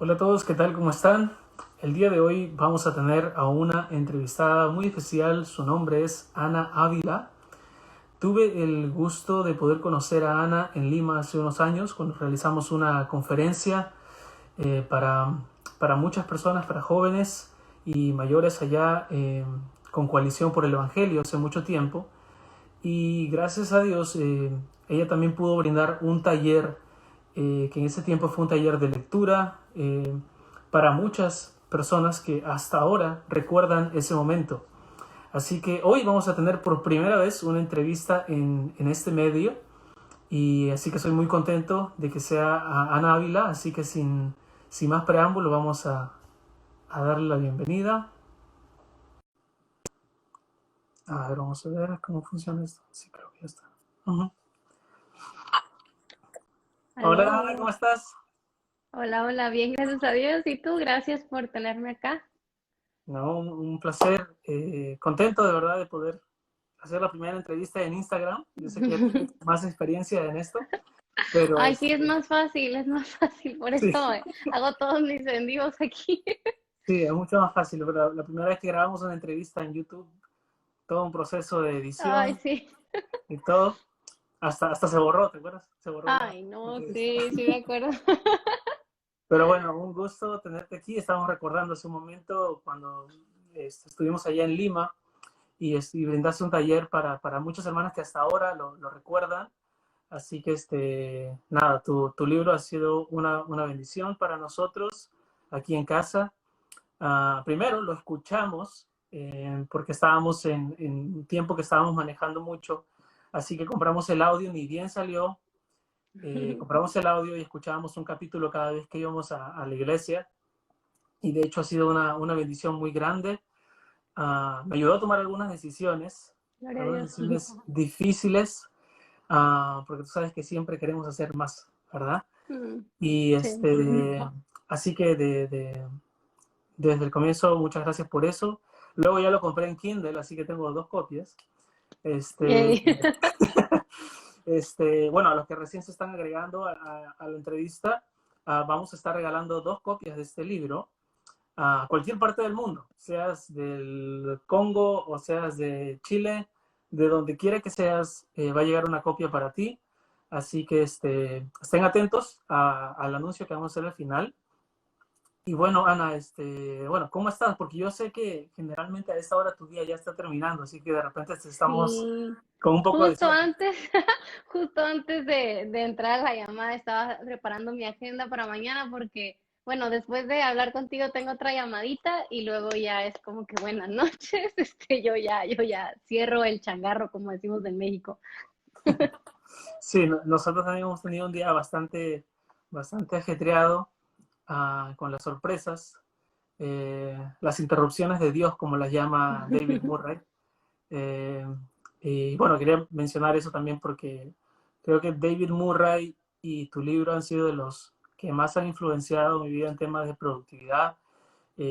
Hola a todos, ¿qué tal? ¿Cómo están? El día de hoy vamos a tener a una entrevistada muy especial. Su nombre es Ana Ávila. Tuve el gusto de poder conocer a Ana en Lima hace unos años cuando realizamos una conferencia eh, para, para muchas personas, para jóvenes y mayores allá con Coalición por el Evangelio hace mucho tiempo. Y gracias a Dios, ella también pudo brindar un taller, que en ese tiempo fue un taller de lectura para muchas personas que hasta ahora recuerdan ese momento. Así que hoy vamos a tener por primera vez una entrevista en este medio y así que soy muy contento de que sea Ana Ávila, así que sin más preámbulo vamos a darle la bienvenida. A ver, vamos a ver cómo funciona esto. Sí, creo que ya está. Ujú. Hola Ana, Aló, ¿cómo estás? hola, hola, bien, gracias a Dios. ¿Y tú? Gracias por tenerme acá. No, un placer, contento de verdad de poder hacer la primera entrevista en Instagram. Yo sé que ya tienes más experiencia en esto, pero Ay, sí, es más fácil, por sí, eso hago todos mis envíos aquí. sí, es mucho más fácil. Pero la primera vez que grabamos una entrevista en YouTube, todo un proceso de Ay, edición sí. y todo, hasta se borró, ¿te acuerdas? Se borró la Ay, no, entrevista. sí, sí me acuerdo. Pero bueno, un gusto tenerte aquí. Estamos recordando hace un momento cuando estuvimos allá en Lima y brindaste un taller para muchas hermanas que hasta ahora lo recuerdan. Así que, nada, tu libro ha sido una bendición para nosotros aquí en casa. Primero lo escuchamos porque estábamos en un tiempo que estábamos manejando mucho, así que compramos el audio, ni bien salió, compramos el audio y escuchábamos un capítulo cada vez que íbamos a la iglesia y de hecho ha sido una bendición muy grande. Me ayudó a tomar Gloria a algunas Dios. decisiones difíciles, porque tú sabes que siempre queremos hacer más, ¿verdad? Mm, Y sí. así que desde el comienzo, muchas gracias por eso. Luego ya lo compré en Kindle, así que tengo dos copias. Este, Yay. bueno, a los que recién se están agregando a la entrevista, vamos a estar regalando dos copias de este libro a cualquier parte del mundo, seas del Congo o seas de Chile, de donde quiera que seas, va a llegar una copia para ti. Así que estén atentos al anuncio que vamos a hacer al final. Y bueno, Ana, bueno, ¿cómo estás? Porque yo sé que generalmente a esta hora tu día ya está terminando, así que de repente estamos Sí. con un poco de Justo sueño. antes, justo antes de entrar a la llamada estaba preparando mi agenda para mañana porque, bueno, después de hablar contigo tengo otra llamadita y luego ya es como que buenas noches, yo ya cierro el changarro, como decimos en México. Sí, nosotros también hemos tenido un día bastante ajetreado, con las sorpresas, las interrupciones de Dios, como las llama David Murray. Eh, y bueno, quería mencionar eso también porque creo que David Murray y tu libro han sido de los que más han influenciado mi vida en temas de productividad.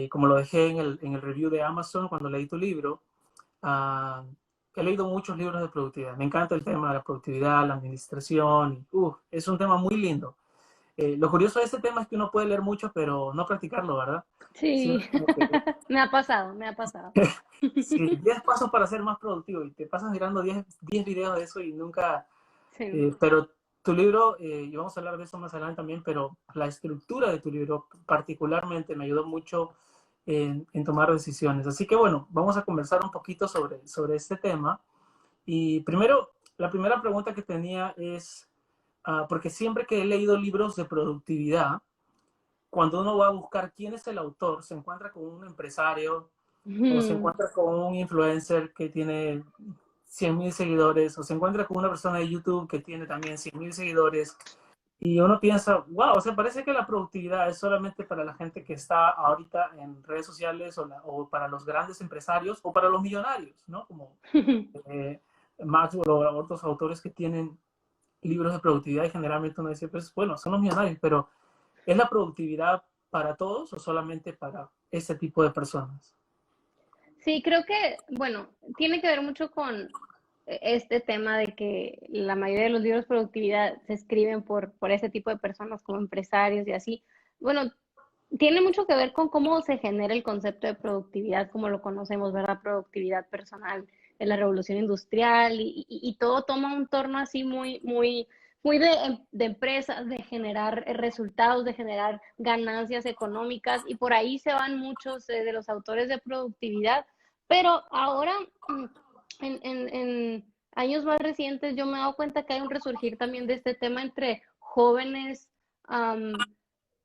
Como lo dejé en el review de Amazon cuando leí tu libro, uh, he leído muchos libros de productividad. Me encanta el tema de la productividad, la administración. Es un tema muy lindo. Lo curioso de este tema es que uno puede leer mucho, pero no practicarlo, ¿verdad? Sí, Siempre como que, me ha pasado, me ha pasado. sí, 10 pasos para ser más productivo y te pasas mirando 10 videos de eso y nunca. Sí. Pero tu libro, y vamos a hablar de eso más adelante también, pero la estructura de tu libro particularmente me ayudó mucho en tomar decisiones. Así que bueno, vamos a conversar un poquito sobre este tema. Y primero, la primera pregunta que tenía es, porque siempre que he leído libros de productividad, cuando uno va a buscar quién es el autor, se encuentra con un empresario o se Ujú. encuentra con un influencer que tiene 100,000 seguidores o se encuentra con una persona de YouTube que tiene también 100,000 seguidores y uno piensa, wow, o sea, parece que la productividad es solamente para la gente que está ahorita en redes sociales o para los grandes empresarios o para los millonarios, ¿no? Como eh, Maxwell o otros autores que tienen libros de productividad y generalmente uno dice, pues bueno, son los millonarios, pero ¿es la productividad para todos o solamente para ese tipo de personas? Sí, creo que, bueno, tiene que ver mucho con este tema de que la mayoría de los libros de productividad se escriben por ese tipo de personas como empresarios y así. Bueno, tiene mucho que ver con cómo se genera el concepto de productividad, como lo conocemos, ¿verdad? Productividad personal en la revolución industrial y todo toma un torno así muy de empresas, de generar resultados, de generar ganancias económicas y por ahí se van muchos de los autores de productividad. Pero ahora, en años más recientes, yo me he dado cuenta que hay un resurgir también de este tema entre jóvenes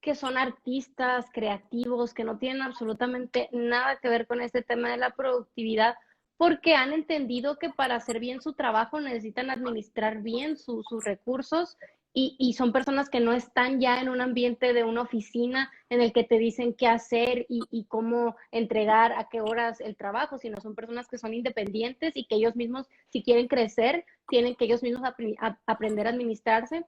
que son artistas, creativos, que no tienen absolutamente nada que ver con este tema de la productividad, porque han entendido que para hacer bien su trabajo necesitan administrar bien sus recursos y son personas que no están ya en un ambiente de una oficina en el que te dicen qué hacer y cómo entregar a qué horas el trabajo, sino son personas que son independientes y que ellos mismos, si quieren crecer, tienen que ellos mismos aprender a administrarse.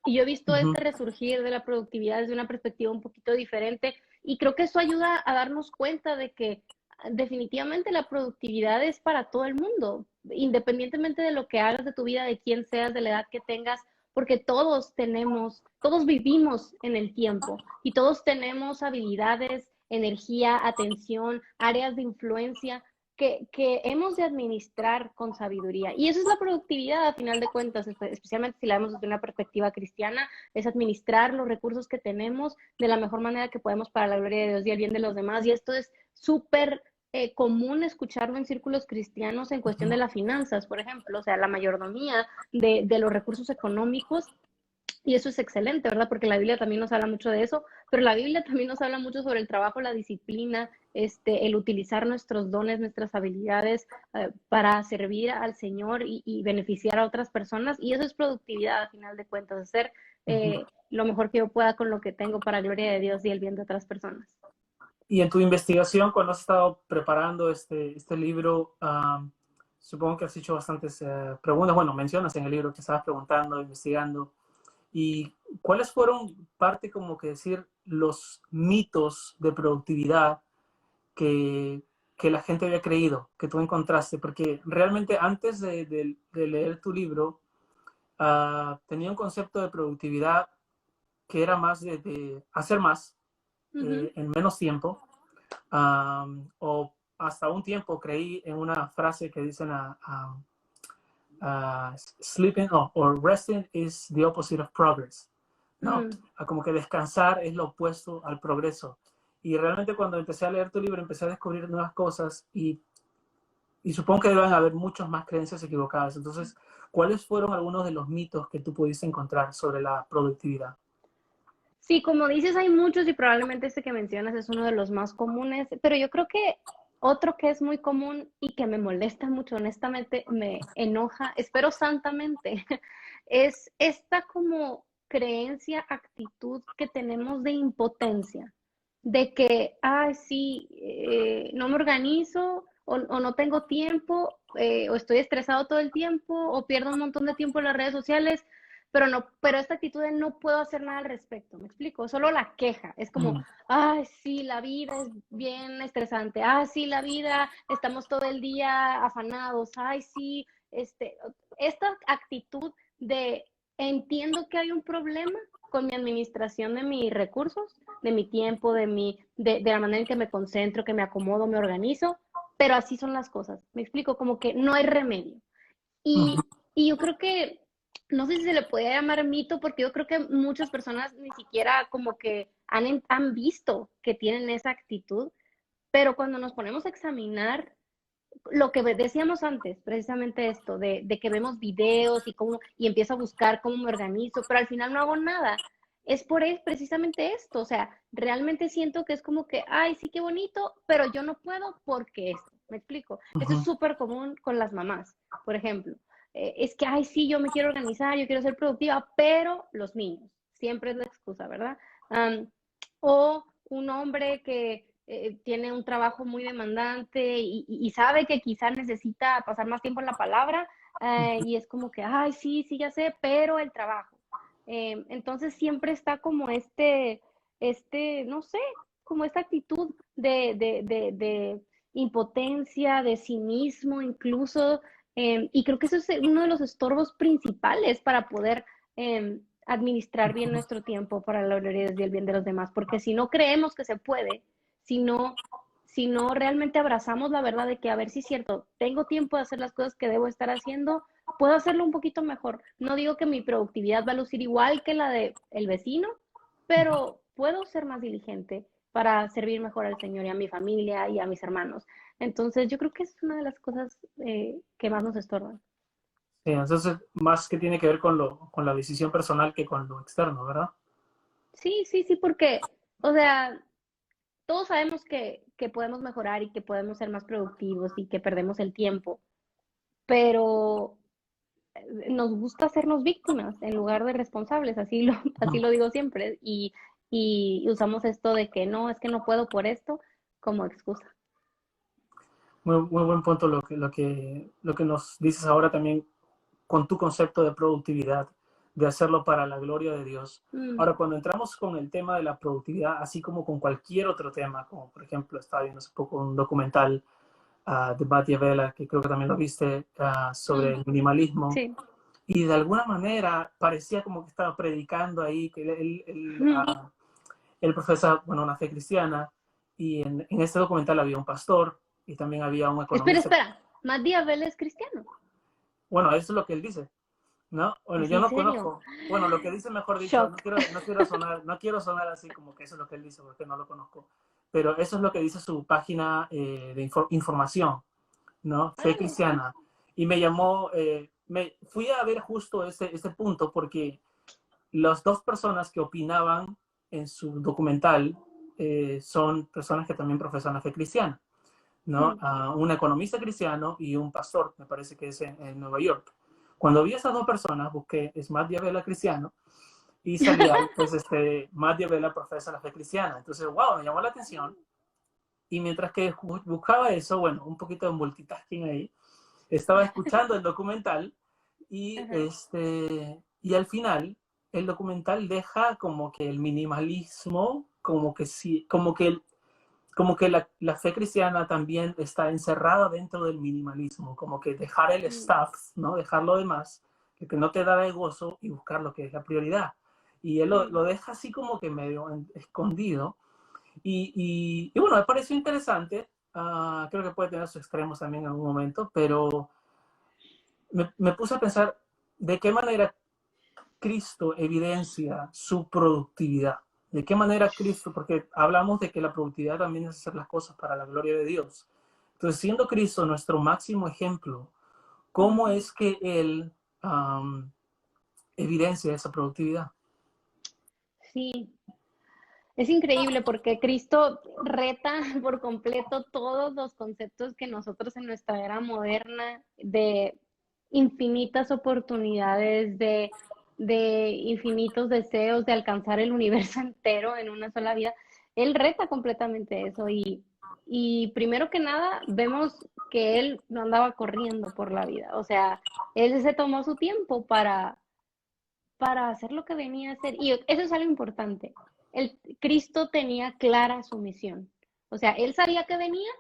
Y yo he visto Ujú. este resurgir de la productividad desde una perspectiva un poquito diferente y creo que eso ayuda a darnos cuenta de que definitivamente la productividad es para todo el mundo, independientemente de lo que hagas de tu vida, de quién seas, de la edad que tengas, porque todos tenemos, todos vivimos en el tiempo y todos tenemos habilidades, energía, atención, áreas de influencia que hemos de administrar con sabiduría. Y eso es la productividad, a final de cuentas, especialmente si la vemos desde una perspectiva cristiana, es administrar los recursos que tenemos de la mejor manera que podemos para la gloria de Dios y el bien de los demás. Y esto es súper común escucharlo en círculos cristianos en cuestión de Ujú. las finanzas, por ejemplo, o sea, la mayordomía de los recursos económicos y eso es excelente, ¿verdad? Porque la Biblia también nos habla mucho de eso, pero la Biblia también nos habla mucho sobre el trabajo, la disciplina, el utilizar nuestros dones, nuestras habilidades para servir al Señor y beneficiar a otras personas. Y eso es productividad, a final de cuentas, hacer Ujú. lo mejor que yo pueda con lo que tengo para la gloria de Dios y el bien de otras personas. Y en tu investigación, cuando has estado preparando este libro, supongo que has hecho bastantes preguntas. Bueno, mencionas en el libro que estabas preguntando, investigando. ¿Y cuáles fueron parte, como que decir, los mitos de productividad que, que la gente había creído, que tú encontraste? Porque realmente antes de leer tu libro, tenía un concepto de productividad que era más de hacer más Uh -huh, en menos tiempo. O hasta un tiempo creí en una frase que dicen sleeping or resting is the opposite of progress, ¿no? mm. Como que descansar es lo opuesto al progreso. Y realmente cuando empecé a leer tu libro empecé a descubrir nuevas cosas y supongo que deben haber muchas más creencias equivocadas. Entonces, ¿cuáles fueron algunos de los mitos que tú pudiste encontrar sobre la productividad? Sí, como dices, hay muchos y probablemente este que mencionas es uno de los más comunes, pero yo creo que otro que es muy común y que me molesta mucho, honestamente, me enoja, espero santamente, es esta como creencia, actitud que tenemos de impotencia, de que, ay, sí, no me organizo o no tengo tiempo, o estoy estresado todo el tiempo, o pierdo un montón de tiempo en las redes sociales, pero no, pero esta actitud de no puedo hacer nada al respecto, ¿me explico? Solo la queja, es como, Mm. ay, sí, la vida es bien estresante, ay, sí, la vida, estamos todo el día afanados, ay, sí, esta actitud de entiendo que hay un problema con mi administración de mis recursos, de mi tiempo, de la manera en que me concentro, que me acomodo, me organizo, pero así son las cosas, me explico, como que no hay remedio. Ujú. Y yo creo que, no sé si se le puede llamar mito, porque yo creo que muchas personas ni siquiera como que han visto que tienen esa actitud, pero cuando nos ponemos a examinar lo que decíamos antes, precisamente esto, de que vemos videos y empiezo a buscar cómo me organizo, pero al final no hago nada. Es por precisamente esto, o sea, realmente siento que es como que, ay, sí, qué bonito, pero yo no puedo porque esto, me explico. Esto es Ujú. súper común con las mamás, por ejemplo. Es que, ay, sí, yo me quiero organizar, yo quiero ser productiva, pero los niños, siempre es la excusa, ¿verdad? Um, o un hombre que tiene un trabajo muy demandante y sabe que quizás necesita pasar más tiempo en la palabra y es como que, ay, sí, sí, ya sé, pero el trabajo. Entonces siempre está como no sé, como esta actitud de impotencia, de cinismo incluso, y creo que eso es uno de los estorbos principales para poder administrar bien nuestro tiempo para la gloria de Dios y el bien de los demás, porque si no creemos que se puede, si no, si no realmente abrazamos la verdad de que, a ver si es cierto, tengo tiempo de hacer las cosas que debo estar haciendo, puedo hacerlo un poquito mejor. No digo que mi productividad va a lucir igual que la de el vecino, pero puedo ser más diligente para servir mejor al Señor y a mi familia y a mis hermanos. Entonces, yo creo que es una de las cosas que más nos estorban. Sí, entonces, más que tiene que ver con la decisión personal que con lo externo, ¿verdad? Sí, sí, sí, porque, o sea, todos sabemos que podemos mejorar y que podemos ser más productivos y que perdemos el tiempo, pero nos gusta hacernos víctimas en lugar de responsables, así Ujú. lo digo siempre, y usamos esto de que no, es que no puedo por esto como excusa. Muy buen punto lo que nos dices ahora también con tu concepto de productividad, de hacerlo para la gloria de Dios. Mm, Ahora, cuando entramos con el tema de la productividad, así como con cualquier otro tema, como por ejemplo, estaba viendo hace poco un documental de Batya Vela, que creo que también lo viste, sobre mm, el minimalismo, sí. y de alguna manera parecía como que estaba predicando ahí, que él profesa, bueno, una fe cristiana, y en este documental había un pastor y también había un Espera, economista. espera, ¿Matt Diabel es cristiano? Bueno, eso es lo que él dice, ¿no? Bueno, ¿Es yo en no serio? conozco. Bueno, lo que dice, mejor dicho, Shock. no quiero sonar así como que eso es lo que él dice, porque no lo conozco. Pero eso es lo que dice su página de información, ¿no? Fe Órale. cristiana. Y me llamó, fui a ver justo este punto porque las dos personas que opinaban en su documental son personas que también profesan la fe cristiana, ¿no? Mm. Un economista cristiano y un pastor, me parece que es en Nueva York. Cuando vi a esas dos personas, busqué es Matt Diabela cristiano y salía, pues, Matt Diabela profesa la fe cristiana. Entonces, wow, me llamó la atención. Y mientras que buscaba eso, bueno, un poquito de multitasking ahí, estaba escuchando el documental Ajá. y al final el documental deja como que el minimalismo, como que sí, como que la fe cristiana también está encerrada dentro del minimalismo, como que dejar el Mm, stuff, ¿no? Dejar lo demás, que no te da el gozo y buscar lo que es la prioridad. Y él mm. lo deja así como que medio escondido. Y bueno, me pareció interesante. Creo que puede tener sus extremos también en algún momento, pero me puse a pensar de qué manera Cristo evidencia su productividad. ¿De qué manera Cristo? Porque hablamos de que la productividad también es hacer las cosas para la gloria de Dios. Entonces, siendo Cristo nuestro máximo ejemplo, ¿cómo Ujú. es que Él evidencia esa productividad? Sí, es increíble porque Cristo reta por completo todos los conceptos que nosotros en nuestra era moderna de infinitas oportunidades, de infinitos deseos de alcanzar el universo entero en una sola vida. Él reta completamente eso y primero que nada vemos que él no andaba corriendo por la vida, o sea, él se tomó su tiempo para hacer lo que venía a hacer. Y eso es algo importante. Cristo tenía clara su misión. O sea, él sabía que venía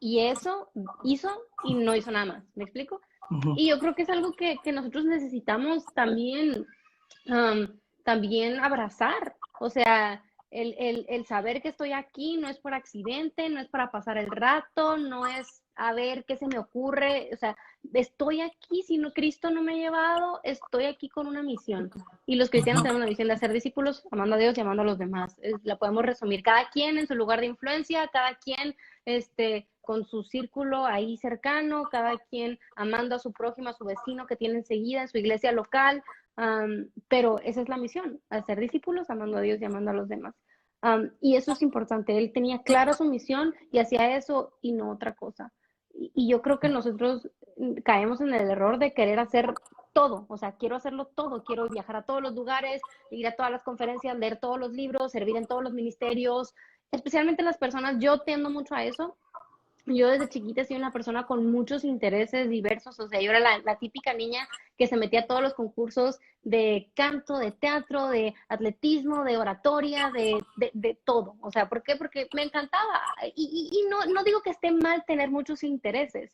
y eso hizo y no hizo nada más. ¿Me explico? Uh -huh. Y yo creo que es algo que nosotros necesitamos también abrazar. O sea, el saber que estoy aquí no es por accidente, no es para pasar el rato, no es a ver qué se me ocurre. O sea, estoy aquí, si no, Cristo no me ha llevado, estoy aquí con una misión. Y los Uh cristianos -huh. tenemos la misión de hacer discípulos, amando a Dios y amando a los demás. La podemos resumir, cada quien en su lugar de influencia, cada quien con su círculo ahí cercano, cada quien amando a su prójimo, a su vecino que tiene enseguida en su iglesia local, pero esa es la misión, hacer discípulos amando a Dios y amando a los demás. Y eso es importante, él tenía clara su misión y hacía eso y no otra cosa. Y yo creo que nosotros caemos en el error de querer hacer todo, o sea, quiero hacerlo todo, quiero viajar a todos los lugares, ir a todas las conferencias, leer todos los libros, servir en todos los ministerios, especialmente las personas, yo tiendo mucho a eso. Yo desde chiquita he sido una persona con muchos intereses diversos, o sea, yo era la típica niña que se metía a todos los concursos de canto, de teatro, de atletismo, de oratoria, de todo. O sea, ¿por qué? Porque me encantaba. Y no digo que esté mal tener muchos intereses.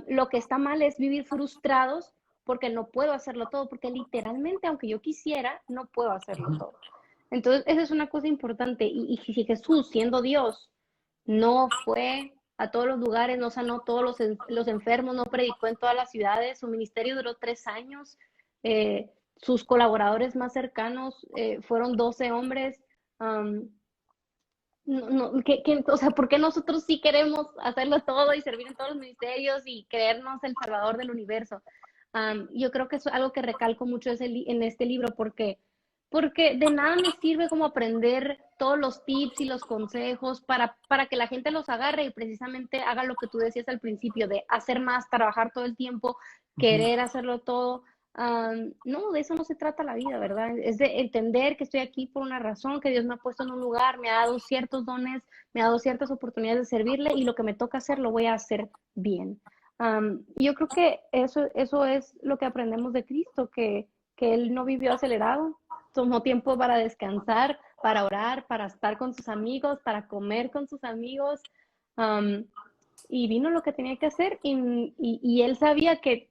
Lo que está mal es vivir frustrados porque no puedo hacerlo todo, porque literalmente, aunque yo quisiera, no puedo hacerlo Ujú. todo. Entonces, esa es una cosa importante. Y si Jesús, siendo Dios, no fue a todos los lugares, no sanó todos los enfermos, no predicó en todas las ciudades, su ministerio duró 3 años, sus colaboradores más cercanos fueron 12 hombres. Um, no, no, o sea, ¿por qué nosotros sí queremos hacerlo todo y servir en todos los ministerios y creernos el salvador del universo? Yo creo que es algo que recalco mucho en este libro porque de nada me sirve como aprender todos los tips y los consejos para que la gente los agarre y precisamente haga lo que tú decías al principio, de hacer más, trabajar todo el tiempo, Ujú. querer hacerlo todo. No, de eso no se trata la vida, ¿verdad? Es de entender que estoy aquí por una razón, que Dios me ha puesto en un lugar, me ha dado ciertos dones, me ha dado ciertas oportunidades de servirle y lo que me toca hacer lo voy a hacer bien. Yo creo que eso es lo que aprendemos de Cristo, que Él no vivió acelerado, tomó tiempo para descansar, para orar, para estar con sus amigos, para comer con sus amigos. Um, y vino lo que tenía que hacer y él sabía que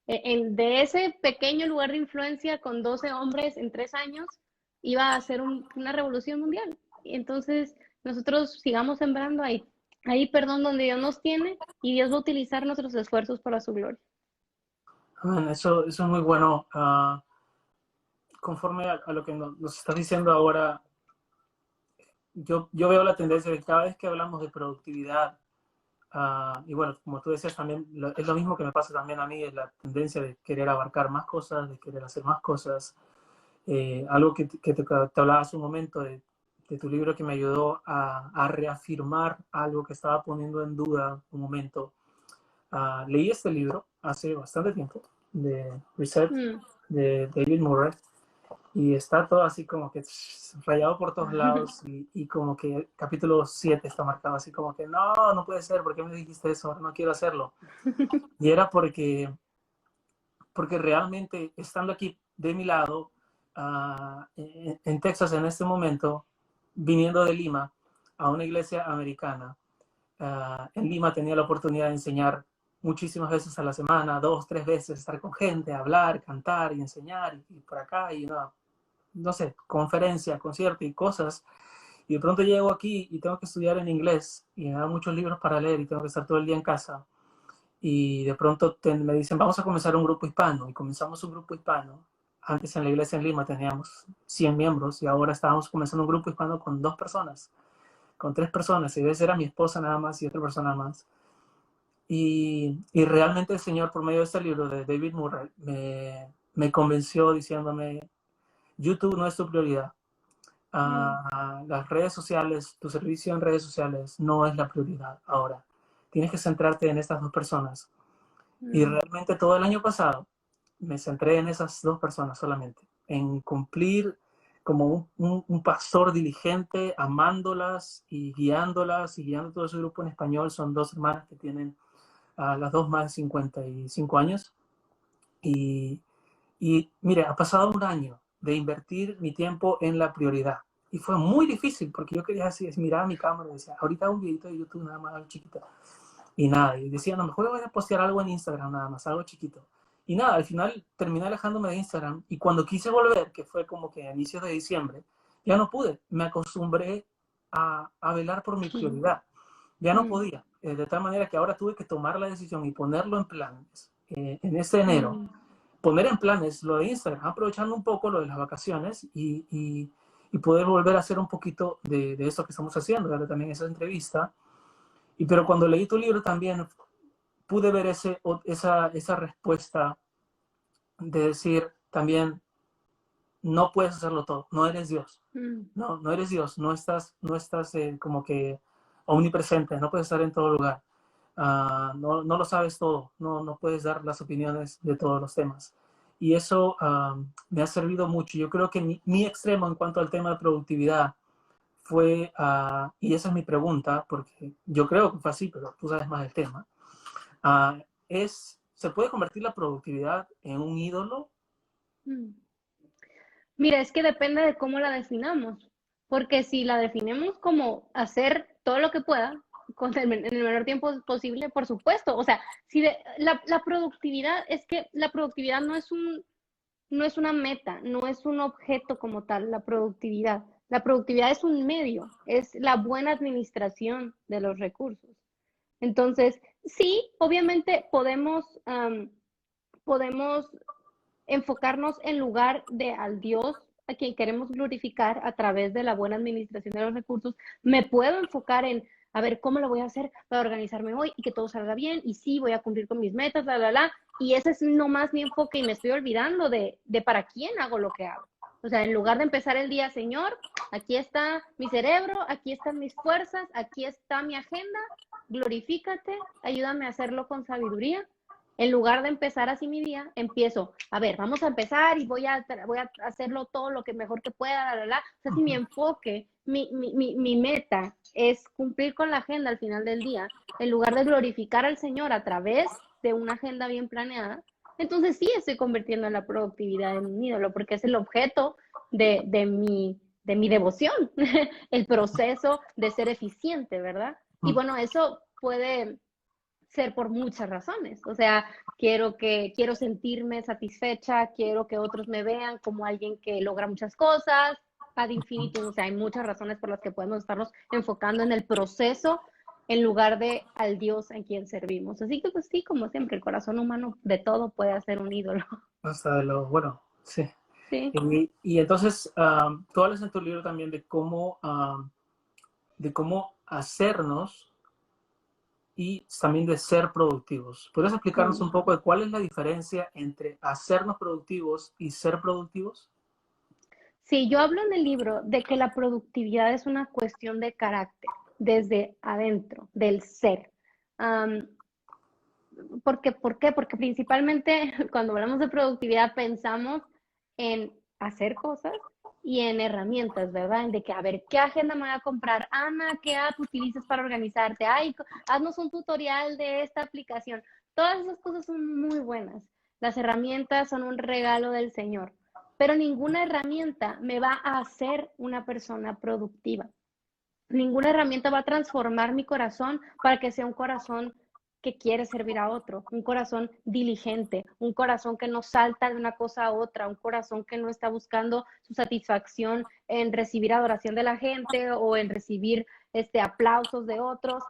de ese pequeño lugar de influencia con 12 hombres en 3 años iba a hacer una revolución mundial. Y entonces nosotros sigamos sembrando ahí, perdón, donde Dios nos tiene y Dios va a utilizar nuestros esfuerzos para su gloria. Amén. Eso es muy bueno. Conforme a lo que nos estás diciendo ahora, yo veo la tendencia de que cada vez que hablamos de productividad, y bueno, como tú decías también, es lo mismo que me pasa también a mí, es la tendencia de querer abarcar más cosas, de querer hacer más cosas. Algo que te hablaba hace un momento de tu libro que me ayudó a reafirmar algo que estaba poniendo en duda un momento. Leí este libro hace bastante tiempo, de Reset, Mm. de David Murray, y está todo así como que rayado por todos lados y como que el capítulo 7 está marcado así como que no puede ser, ¿por qué me dijiste eso? No quiero hacerlo. Y era porque realmente estando aquí de mi lado, en Texas en este momento, viniendo de Lima a una iglesia americana, en Lima tenía la oportunidad de enseñar muchísimas veces a la semana, 2, 3 veces, estar con gente, hablar, cantar y enseñar, y por acá, y no sé, conferencia, concierto y cosas. Y de pronto llego aquí y tengo que estudiar en inglés y me dan muchos libros para leer y tengo que estar todo el día en casa. Y de pronto me dicen, vamos a comenzar un grupo hispano. Y comenzamos un grupo hispano. Antes en la iglesia en Lima teníamos 100 miembros y ahora estábamos comenzando un grupo hispano con 2 personas, con 3 personas. Y a veces era mi esposa nada más y otra persona más. Y realmente el Señor, por medio de este libro de David Murray, me convenció diciéndome, YouTube no es tu prioridad. Las redes sociales, tu servicio en redes sociales no es la prioridad ahora. Tienes que centrarte en estas 2 personas. Y Mm. realmente todo el año pasado me centré en esas 2 personas solamente, en cumplir como un pastor diligente, amándolas y guiando todo ese grupo en español. Son 2 hermanas que tienen las 2 más de 55 años. Y, y mire, ha pasado un año de invertir mi tiempo en la prioridad. Y fue muy difícil porque yo quería así, mirar a mi cámara y decía, ahorita hago un videito de YouTube nada más, algo chiquito. Y nada, y decía, no, mejor voy a postear algo en Instagram nada más, algo chiquito. Y nada, al final terminé alejándome de Instagram y cuando quise volver, que fue como que a inicios de diciembre, ya no pude. Me acostumbré a velar por mi prioridad. Ya no Mm. podía. De tal manera que ahora tuve que tomar la decisión y ponerlo en planes. En este enero, Mm. poner en planes lo de Instagram, aprovechando un poco lo de las vacaciones y poder volver a hacer un poquito de eso que estamos haciendo, darle también esa entrevista. Pero cuando leí tu libro también pude ver esa respuesta de decir también, no puedes hacerlo todo, no eres Dios, Mm. no eres Dios, no estás como que omnipresente, no puedes estar en todo lugar, no lo sabes todo, no puedes dar las opiniones de todos los temas. Y eso me ha servido mucho. Yo creo que mi extremo en cuanto al tema de productividad fue, y esa es mi pregunta, porque yo creo que fue así, pero tú sabes más del tema, ¿se puede convertir la productividad en un ídolo? Mm. Mira, es que depende de cómo la definamos, porque si la definimos como hacer todo lo que pueda, en el menor tiempo posible, por supuesto. O sea, si la productividad, es que la productividad no es una meta, no es un objeto como tal, la productividad. La productividad es un medio, es la buena administración de los recursos. Entonces, sí, obviamente podemos enfocarnos en lugar de al Dios a quien queremos glorificar a través de la buena administración de los recursos. Me puedo enfocar en a ver cómo lo voy a hacer para organizarme hoy y que todo salga bien y sí, voy a cumplir con mis metas, y ese es nomás mi enfoque y me estoy olvidando de para quién hago lo que hago. O sea, en lugar de empezar el día, Señor, aquí está mi cerebro, aquí están mis fuerzas, aquí está mi agenda, glorifícate, ayúdame a hacerlo con sabiduría. En lugar de empezar así mi día, empiezo, a ver, vamos a empezar y voy a hacerlo todo lo que mejor que pueda, O sea, si mi enfoque, mi meta es cumplir con la agenda al final del día, en lugar de glorificar al Señor a través de una agenda bien planeada, entonces sí estoy convirtiendo en la productividad en un ídolo, porque es el objeto de mi devoción, el proceso de ser eficiente, ¿verdad? Y bueno, eso puede ser por muchas razones. O sea, quiero sentirme satisfecha, quiero que otros me vean como alguien que logra muchas cosas, ad infinitum. O sea, hay muchas razones por las que podemos estarnos enfocando en el proceso en lugar de al Dios en quien servimos. Así que pues sí, como siempre, el corazón humano de todo puede hacer un ídolo. Hasta de lo, bueno, sí. Sí. Y entonces, tú hablas en tu libro también de cómo hacernos y también de ser productivos. ¿Puedes explicarnos Mm. un poco de cuál es la diferencia entre hacernos productivos y ser productivos? Sí, yo hablo en el libro de que la productividad es una cuestión de carácter, desde adentro, del ser. Um, ¿Por qué? Porque principalmente cuando hablamos de productividad pensamos en hacer cosas y en herramientas, ¿verdad? En de que, a ver, ¿qué agenda me voy a comprar? Ana, ¿qué app utilizas para organizarte? Ay, haznos un tutorial de esta aplicación. Todas esas cosas son muy buenas. Las herramientas son un regalo del Señor, pero ninguna herramienta me va a hacer una persona productiva. Ninguna herramienta va a transformar mi corazón para que sea un corazón que quiere servir a otro, un corazón diligente, un corazón que no salta de una cosa a otra, un corazón que no está buscando su satisfacción en recibir adoración de la gente o en recibir aplausos de otros.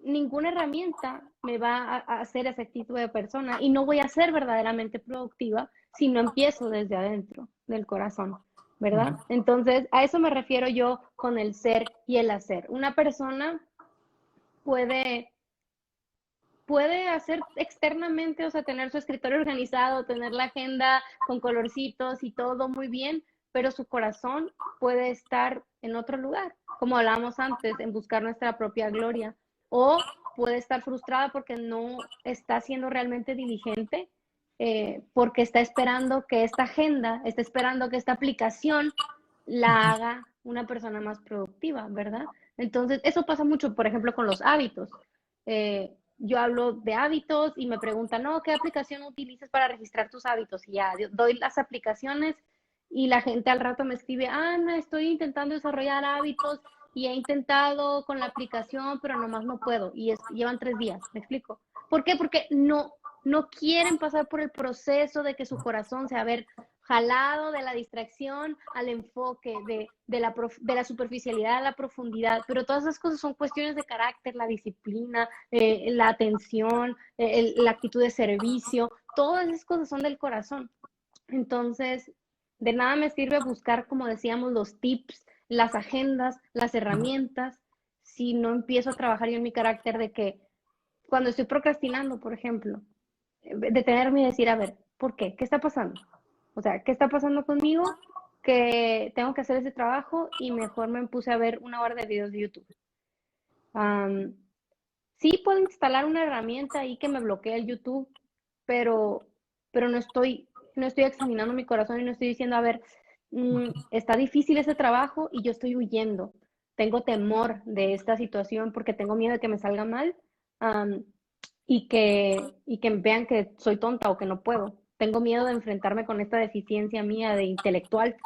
Ninguna herramienta me va a hacer ese tipo de persona y no voy a ser verdaderamente productiva si no empiezo desde adentro del corazón, ¿verdad? Entonces, a eso me refiero yo con el ser y el hacer. Una persona puede, puede hacer externamente, o sea, tener su escritorio organizado, tener la agenda con colorcitos y todo muy bien, pero su corazón puede estar en otro lugar, como hablábamos antes, en buscar nuestra propia gloria, o puede estar frustrada porque no está siendo realmente diligente, porque está esperando que esta agenda, está esperando que esta aplicación la haga una persona más productiva, ¿verdad? Entonces, eso pasa mucho, por ejemplo, con los hábitos. Yo hablo de hábitos y me preguntan, no, ¿qué aplicación utilizas para registrar tus hábitos? Y ya doy las aplicaciones y la gente al rato me escribe, Ana, estoy intentando desarrollar hábitos y he intentado con la aplicación, pero nomás no puedo. Y llevan 3 días, ¿me explico? ¿Por qué? Porque no quieren pasar por el proceso de que su corazón sea, a ver, jalado de la distracción al enfoque, de la superficialidad a la profundidad, pero todas esas cosas son cuestiones de carácter, la disciplina, la atención, la actitud de servicio, todas esas cosas son del corazón. Entonces, de nada me sirve buscar, como decíamos, los tips, las agendas, las herramientas, si no empiezo a trabajar yo en mi carácter de que cuando estoy procrastinando, por ejemplo, detenerme y decir, a ver, ¿por qué? ¿Qué está pasando? O sea, ¿qué está pasando conmigo? Que tengo que hacer ese trabajo y mejor me puse a ver 1 hora de videos de YouTube. Um, sí puedo instalar una herramienta ahí que me bloquee el YouTube, pero, pero no estoy examinando mi corazón y no estoy diciendo, a ver, está difícil ese trabajo y yo estoy huyendo. Tengo temor de esta situación porque tengo miedo de que me salga mal. Um, y que vean que soy tonta o que no puedo. Tengo miedo de enfrentarme con esta deficiencia mía de intelectual.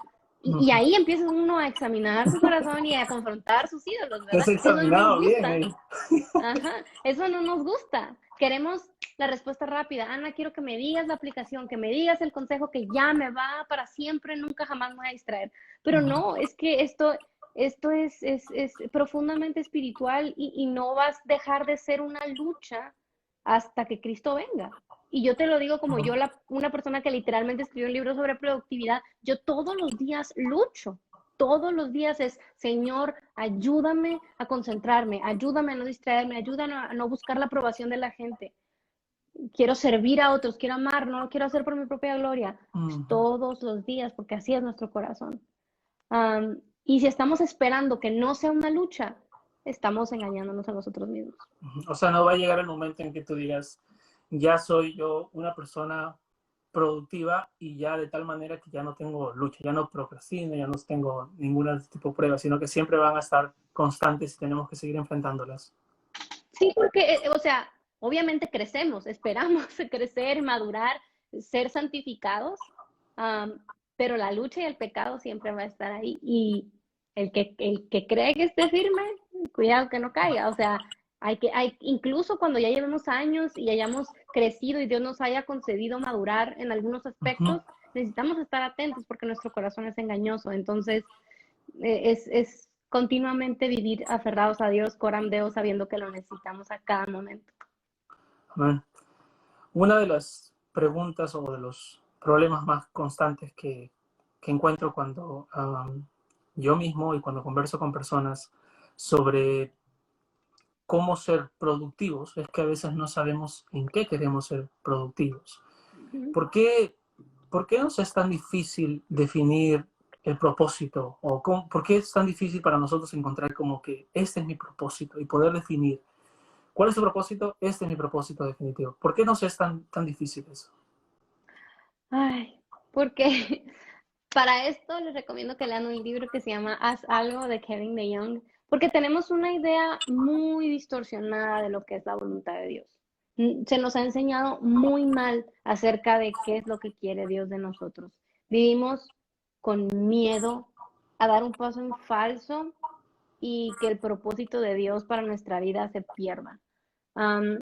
Y ahí empieza uno a examinar su corazón y a confrontar sus ídolos, Te has ¿verdad? Eso no nos examinado bien, gusta. ¿eh? Ajá, eso no nos gusta. Queremos la respuesta rápida. Ana, quiero que me digas la aplicación, que me digas el consejo que ya me va para siempre, nunca jamás me voy a distraer. Pero no, es que esto es profundamente espiritual y no vas a dejar de ser una lucha hasta que Cristo venga. Y yo te lo digo como yo, una persona que literalmente escribió un libro sobre productividad, yo todos los días lucho. Todos los días es, Señor, ayúdame a concentrarme, ayúdame a no distraerme, ayúdame a no buscar la aprobación de la gente. Quiero servir a otros, quiero amar, no lo quiero hacer por mi propia gloria. Todos los días, porque así es nuestro corazón. Y si estamos esperando que no sea una lucha, estamos engañándonos a nosotros mismos. O sea, no va a llegar el momento en que tú digas, ya soy yo una persona productiva y ya de tal manera que ya no tengo lucha, ya no procrastino, ya no tengo ningún tipo de prueba, sino que siempre van a estar constantes y tenemos que seguir enfrentándolas. Sí, porque, o sea, obviamente crecemos, esperamos crecer, madurar, ser santificados, pero la lucha y el pecado siempre va a estar ahí. Y el que cree que esté firme, cuidado que no caiga. O sea, incluso cuando ya llevemos años y hayamos crecido y Dios nos haya concedido madurar en algunos aspectos, necesitamos estar atentos porque nuestro corazón es engañoso. Entonces, es continuamente vivir aferrados a Dios, coram Deo, sabiendo que lo necesitamos a cada momento. Amén. Una de las preguntas o de los problemas más constantes que encuentro cuando yo mismo y cuando converso con personas sobre cómo ser productivos es que a veces no sabemos en qué queremos ser productivos. ¿Por qué, por qué nos es tan difícil definir el propósito? ¿O por qué es tan difícil para nosotros encontrar como que este es mi propósito y poder definir cuál es tu propósito? Este es mi propósito definitivo. ¿Por qué nos es tan difícil eso? Ay, porque para esto les recomiendo que lean un libro que se llama Haz algo de Kevin DeYoung, porque tenemos una idea muy distorsionada de lo que es la voluntad de Dios. Se nos ha enseñado muy mal acerca de qué es lo que quiere Dios de nosotros. Vivimos con miedo a dar un paso en falso y que el propósito de Dios para nuestra vida se pierda. Um,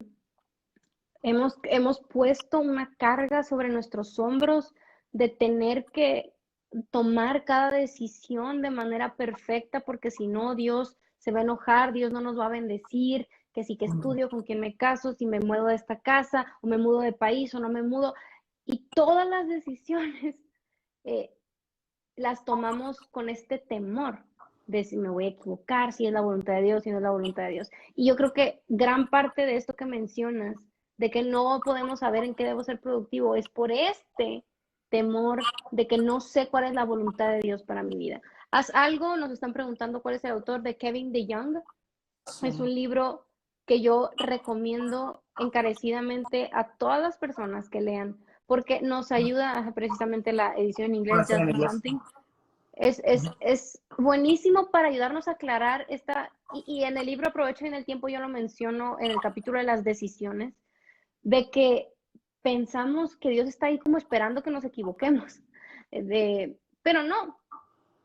hemos puesto una carga sobre nuestros hombros de tener que tomar cada decisión de manera perfecta, porque si no, Dios se va a enojar, Dios no nos va a bendecir, que si que estudio, con quién me caso, si me mudo de esta casa, o me mudo de país, o no me mudo. Y todas las decisiones las tomamos con este temor de si me voy a equivocar, si es la voluntad de Dios, si no es la voluntad de Dios. Y yo creo que gran parte de esto que mencionas, de que no podemos saber en qué debo ser productivo, es por este temor de que no sé cuál es la voluntad de Dios para mi vida. Haz algo, nos están preguntando cuál es el autor de Kevin DeYoung. Es un libro que yo recomiendo encarecidamente a todas las personas que lean, porque nos ayuda, precisamente la edición en inglés, Just Be Something, es buenísimo para ayudarnos a aclarar y en el libro aprovecho y en el tiempo yo lo menciono en el capítulo de las decisiones, de que pensamos que Dios está ahí como esperando que nos equivoquemos, pero no,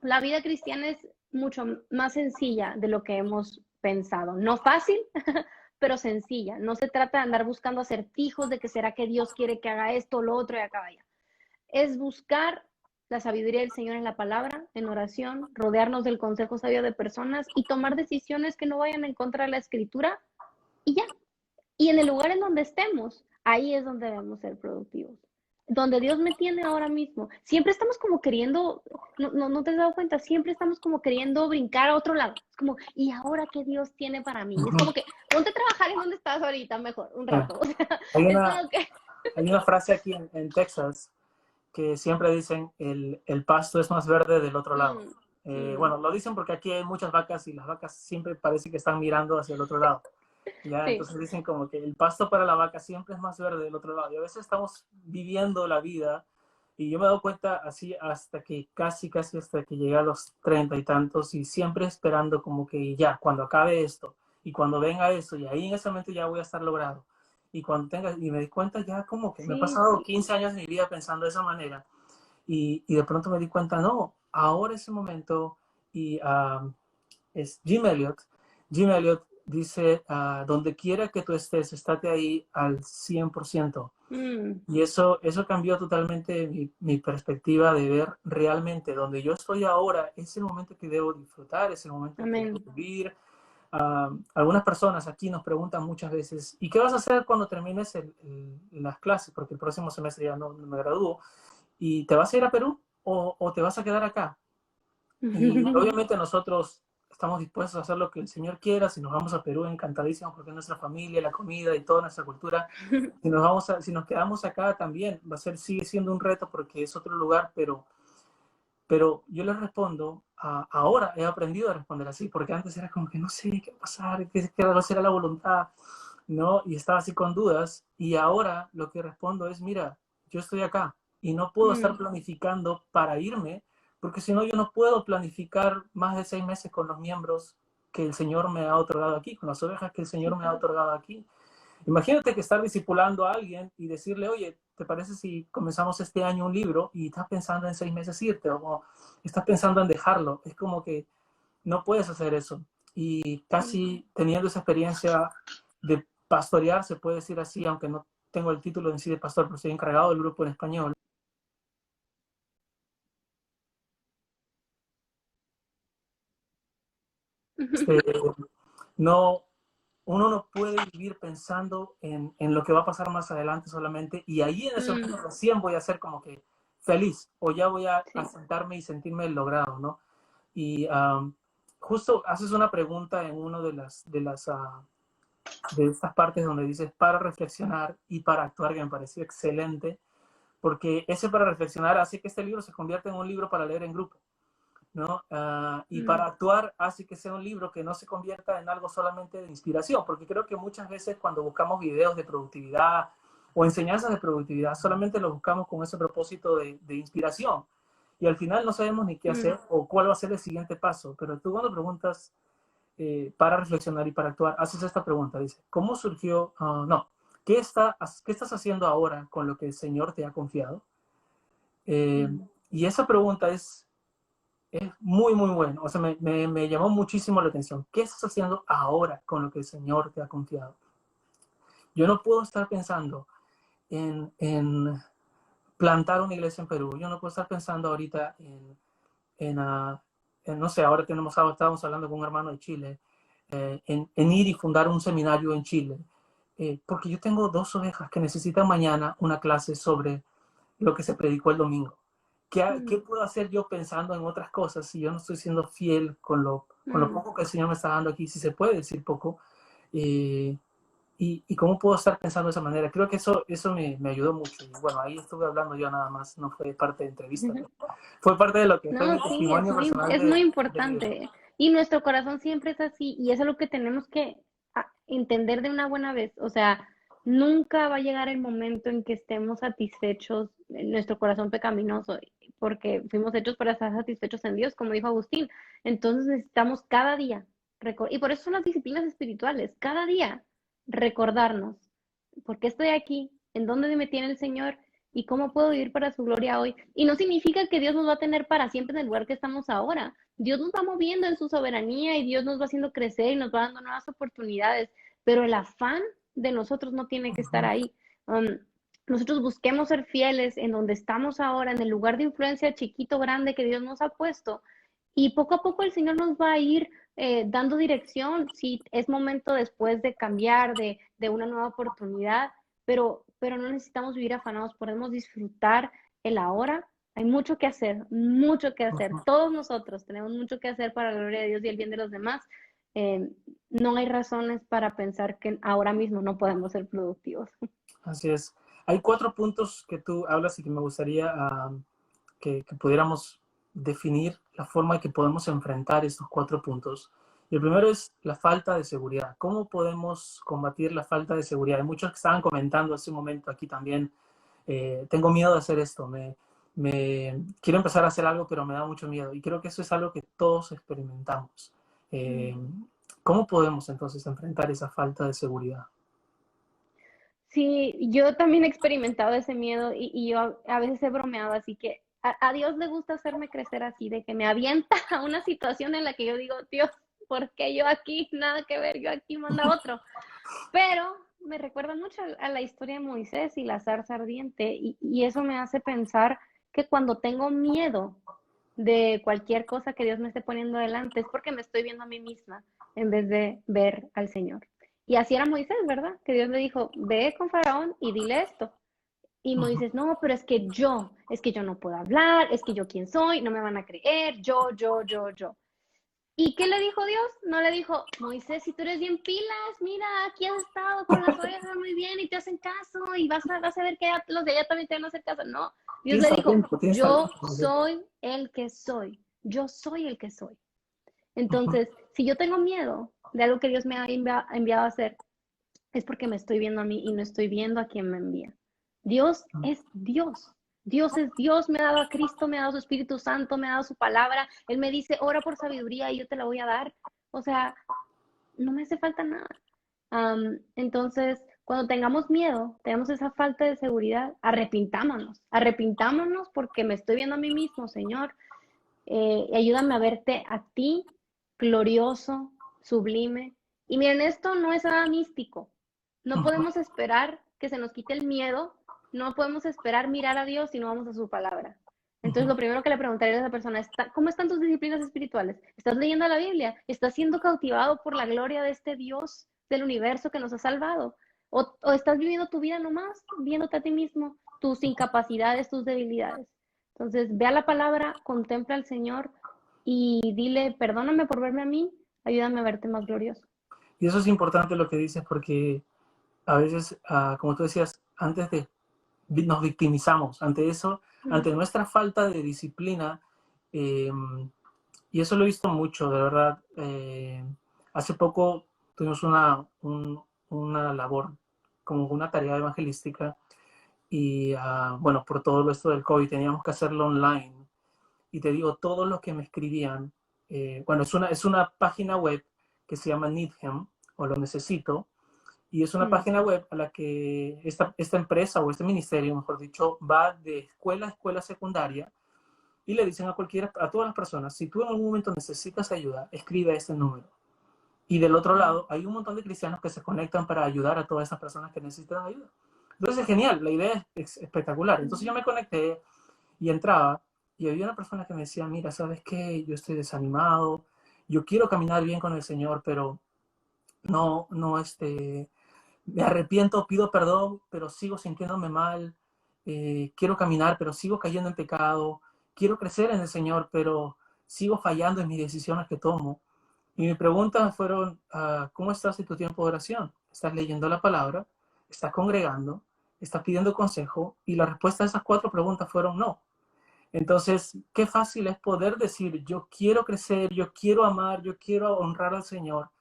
la vida cristiana es mucho más sencilla de lo que hemos pensado, no fácil, pero sencilla, no se trata de andar buscando acertijos de que será que Dios quiere que haga esto, lo otro y acá vaya, es buscar la sabiduría del Señor en la palabra, en oración, rodearnos del consejo sabio de personas y tomar decisiones que no vayan en contra de la escritura y ya. Y en el lugar en donde estemos, ahí es donde debemos ser productivos. Donde Dios me tiene ahora mismo. Siempre estamos como queriendo, no te has dado cuenta, siempre estamos como queriendo brincar a otro lado. Es como, ¿y ahora qué Dios tiene para mí? Es como que, ponte a trabajar en donde estás ahorita mejor, un rato. O sea, Hay es una, como que... hay una frase aquí en Texas que siempre dicen el pasto es más verde del otro lado. Bueno, lo dicen porque aquí hay muchas vacas y las vacas siempre parece que están mirando hacia el otro lado. Ya, Sí. entonces dicen como que el pasto para la vaca siempre es más verde del otro lado. Y a veces estamos viviendo la vida y yo me he dado cuenta así hasta que casi hasta que llegué a los 30 y tantos y siempre esperando como que ya, cuando acabe esto y cuando venga eso y ahí en ese momento ya voy a estar logrado. Y cuando tenga, y me di cuenta ya como que me he Sí, pasado 15 años de mi vida pensando de esa manera y de pronto me di cuenta, no, ahora es el momento y es Jim Elliot. Jim Elliot dice, donde quiera que tú estés, estate ahí al 100%. Y eso cambió totalmente mi perspectiva de ver realmente donde yo estoy ahora es el momento que debo disfrutar, es el momento que debo Amén. vivir. Algunas personas aquí nos preguntan muchas veces, ¿y qué vas a hacer cuando termines las clases? Porque el próximo semestre ya no me gradúo. ¿Y te vas a ir a Perú o te vas a quedar acá? Y obviamente nosotros estamos dispuestos a hacer lo que el Señor quiera. Si nos vamos a Perú, encantadísimos porque es nuestra familia, la comida y toda nuestra cultura. Si nos quedamos acá también, sigue siendo un reto porque es otro lugar, pero yo les respondo, ahora he aprendido a responder así, porque antes era como que no sé qué va a pasar, qué va a ser la voluntad, ¿no? Y estaba así con dudas, y ahora lo que respondo es, mira, yo estoy acá y no puedo estar planificando para irme, porque si no yo no puedo planificar más de 6 meses con los miembros que el Señor me ha otorgado aquí, con las ovejas que el Señor me ha otorgado aquí. Imagínate que estar discipulando a alguien y decirle, oye, ¿te parece si comenzamos este año un libro y estás pensando en 6 meses irte o estás pensando en dejarlo? Es como que no puedes hacer eso. Y casi teniendo esa experiencia de pastorear, se puede decir así, aunque no tengo el título en sí de pastor, pero estoy encargado del grupo en español. Este, no, uno no puede vivir pensando en lo que va a pasar más adelante solamente, y ahí en ese momento recién voy a ser como que feliz, o ya voy a Sí. sentarme y sentirme logrado, ¿no? Y justo haces una pregunta en una de estas partes donde dices para reflexionar y para actuar, que me pareció excelente, porque ese para reflexionar hace que este libro se convierta en un libro para leer en grupo, ¿no? Y para actuar hace que sea un libro que no se convierta en algo solamente de inspiración, porque creo que muchas veces cuando buscamos videos de productividad o enseñanzas de productividad, solamente lo buscamos con ese propósito de inspiración. Y al final no sabemos ni qué hacer o cuál va a ser el siguiente paso. Pero tú cuando preguntas para reflexionar y para actuar, haces esta pregunta, dice, ¿cómo surgió? No, ¿qué estás haciendo ahora con lo que el Señor te ha confiado? Eh, y esa pregunta es muy, muy bueno. O sea, me llamó muchísimo la atención. ¿Qué estás haciendo ahora con lo que el Señor te ha confiado? Yo no puedo estar pensando en plantar una iglesia en Perú. Yo no puedo estar pensando ahorita en, uh, no sé, ahora estábamos hablando con un hermano de Chile, en ir y fundar un seminario en Chile. Porque yo tengo 2 ovejas que necesitan mañana una clase sobre lo que se predicó el domingo. ¿Qué puedo hacer yo pensando en otras cosas si yo no estoy siendo fiel con lo poco que el Señor me está dando aquí? Si se puede decir poco. Eh, y cómo puedo estar pensando de esa manera. Creo que eso me ayudó mucho. Y bueno, ahí estuve hablando yo nada más, no fue parte de entrevista, pero fue parte de lo que fue No, mi sí, testimonio personal es muy de vida. importante. Y nuestro corazón siempre es así, y eso es lo que tenemos que entender de una buena vez. O sea, nunca va a llegar el momento en que estemos satisfechos en nuestro corazón pecaminoso, porque fuimos hechos para estar satisfechos en Dios, como dijo Agustín. Entonces necesitamos cada día, y por eso son las disciplinas espirituales, cada día recordarnos, ¿por qué estoy aquí? ¿En dónde me tiene el Señor? ¿Y cómo puedo vivir para su gloria hoy? Y no significa que Dios nos va a tener para siempre en el lugar que estamos ahora. Dios nos va moviendo en su soberanía y Dios nos va haciendo crecer y nos va dando nuevas oportunidades, pero el afán de nosotros no tiene que estar ahí. Nosotros busquemos ser fieles en donde estamos ahora, en el lugar de influencia chiquito, grande que Dios nos ha puesto. Y poco a poco el Señor nos va a ir dando dirección, si es momento después de cambiar, de una nueva oportunidad, pero no necesitamos vivir afanados, podemos disfrutar el ahora. Hay mucho que hacer, mucho que hacer. Todos nosotros tenemos mucho que hacer para la gloria de Dios y el bien de los demás. Eh, no hay razones para pensar que ahora mismo no podemos ser productivos. Así es. Hay 4 puntos que tú hablas y que me gustaría que pudiéramos definir la forma en que podemos enfrentar estos 4 puntos. Y el primero es la falta de seguridad. ¿Cómo podemos combatir la falta de seguridad? Hay muchos que estaban comentando hace un momento aquí también, tengo miedo de hacer esto, quiero empezar a hacer algo, pero me da mucho miedo. Y creo que eso es algo que todos experimentamos. Eh, ¿Cómo podemos entonces enfrentar esa falta de seguridad? Sí, yo también he experimentado ese miedo y yo a veces he bromeado, así que a Dios le gusta hacerme crecer así, de que me avienta a una situación en la que yo digo, Dios, ¿por qué yo aquí? Nada que ver, yo aquí manda otro. Pero me recuerda mucho a la historia de Moisés y la zarza ardiente, y eso me hace pensar que cuando tengo miedo de cualquier cosa que Dios me esté poniendo delante, es porque me estoy viendo a mí misma en vez de ver al Señor. Y así era Moisés, ¿verdad? Que Dios le dijo, ve con Faraón y dile esto. Y Ujú. Moisés, no, pero es que yo no puedo hablar, es que yo quién soy, no me van a creer, yo. ¿Y qué le dijo Dios? No le dijo, Moisés, si tú eres bien pilas, mira, aquí has estado con las ovejas muy bien y te hacen caso y vas a ver que los de allá también te van a hacer caso. No, Dios le dijo, Tienes yo talento. soy el que soy, yo soy el que soy. Ujú. Entonces, si yo tengo miedo de algo que Dios me ha enviado a hacer, es porque me estoy viendo a mí y no estoy viendo a quien me envía. Dios es Dios. Dios es Dios, me ha dado a Cristo, me ha dado su Espíritu Santo, me ha dado su palabra. Él me dice, ora por sabiduría y yo te la voy a dar. O sea, no me hace falta nada. Entonces, cuando tengamos miedo, tenemos esa falta de seguridad, arrepintámonos porque me estoy viendo a mí mismo, Señor. Ayúdame a verte a ti, glorioso, sublime. Y miren, esto no es nada místico. No Ujú. podemos esperar que se nos quite el miedo, no podemos esperar mirar a Dios si no vamos a su palabra. Entonces, Ujú. lo primero que le preguntaría a esa persona es, ¿cómo están tus disciplinas espirituales? ¿Estás leyendo la Biblia? ¿Estás siendo cautivado por la gloria de este Dios del universo que nos ha salvado? ¿O estás viviendo tu vida nomás, viéndote a ti mismo, tus incapacidades, tus debilidades? Entonces, ve a la palabra, contempla al Señor y dile, perdóname por verme a mí, ayúdame a verte más glorioso. Y eso es importante lo que dices porque a veces, como tú decías, antes de nos victimizamos ante eso, Mm, ante nuestra falta de disciplina, eh, y eso lo he visto mucho, de verdad. Hace poco tuvimos una labor, como una tarea evangelística, y bueno, por todo esto del COVID teníamos que hacerlo online. Y te digo, todos los que me escribían, bueno, es una página web que se llama Need Him, o Lo Necesito, y es una mm, página web a la que esta empresa o este ministerio, mejor dicho, va de escuela a escuela secundaria y le dicen a todas las personas, si tú en algún momento necesitas ayuda, escribe este número. Y del otro mm, lado, hay un montón de cristianos que se conectan para ayudar a todas esas personas que necesitan ayuda. Entonces es genial, la idea es espectacular. Entonces yo mm, me conecté y entraba y había una persona que me decía, mira, ¿sabes qué? Yo estoy desanimado, yo quiero caminar bien con el Señor, pero no, me arrepiento, pido perdón, pero sigo sintiéndome mal, quiero caminar, pero sigo cayendo en pecado, quiero crecer en el Señor, pero sigo fallando en mis decisiones que tomo. Y mis preguntas fueron, ¿cómo estás en tu tiempo de oración? ¿Estás leyendo la palabra? ¿Estás congregando? ¿Estás pidiendo consejo? Y la respuesta a esas 4 preguntas fueron no. Entonces, qué fácil es poder decir, yo quiero crecer, yo quiero amar, yo quiero honrar al Señor,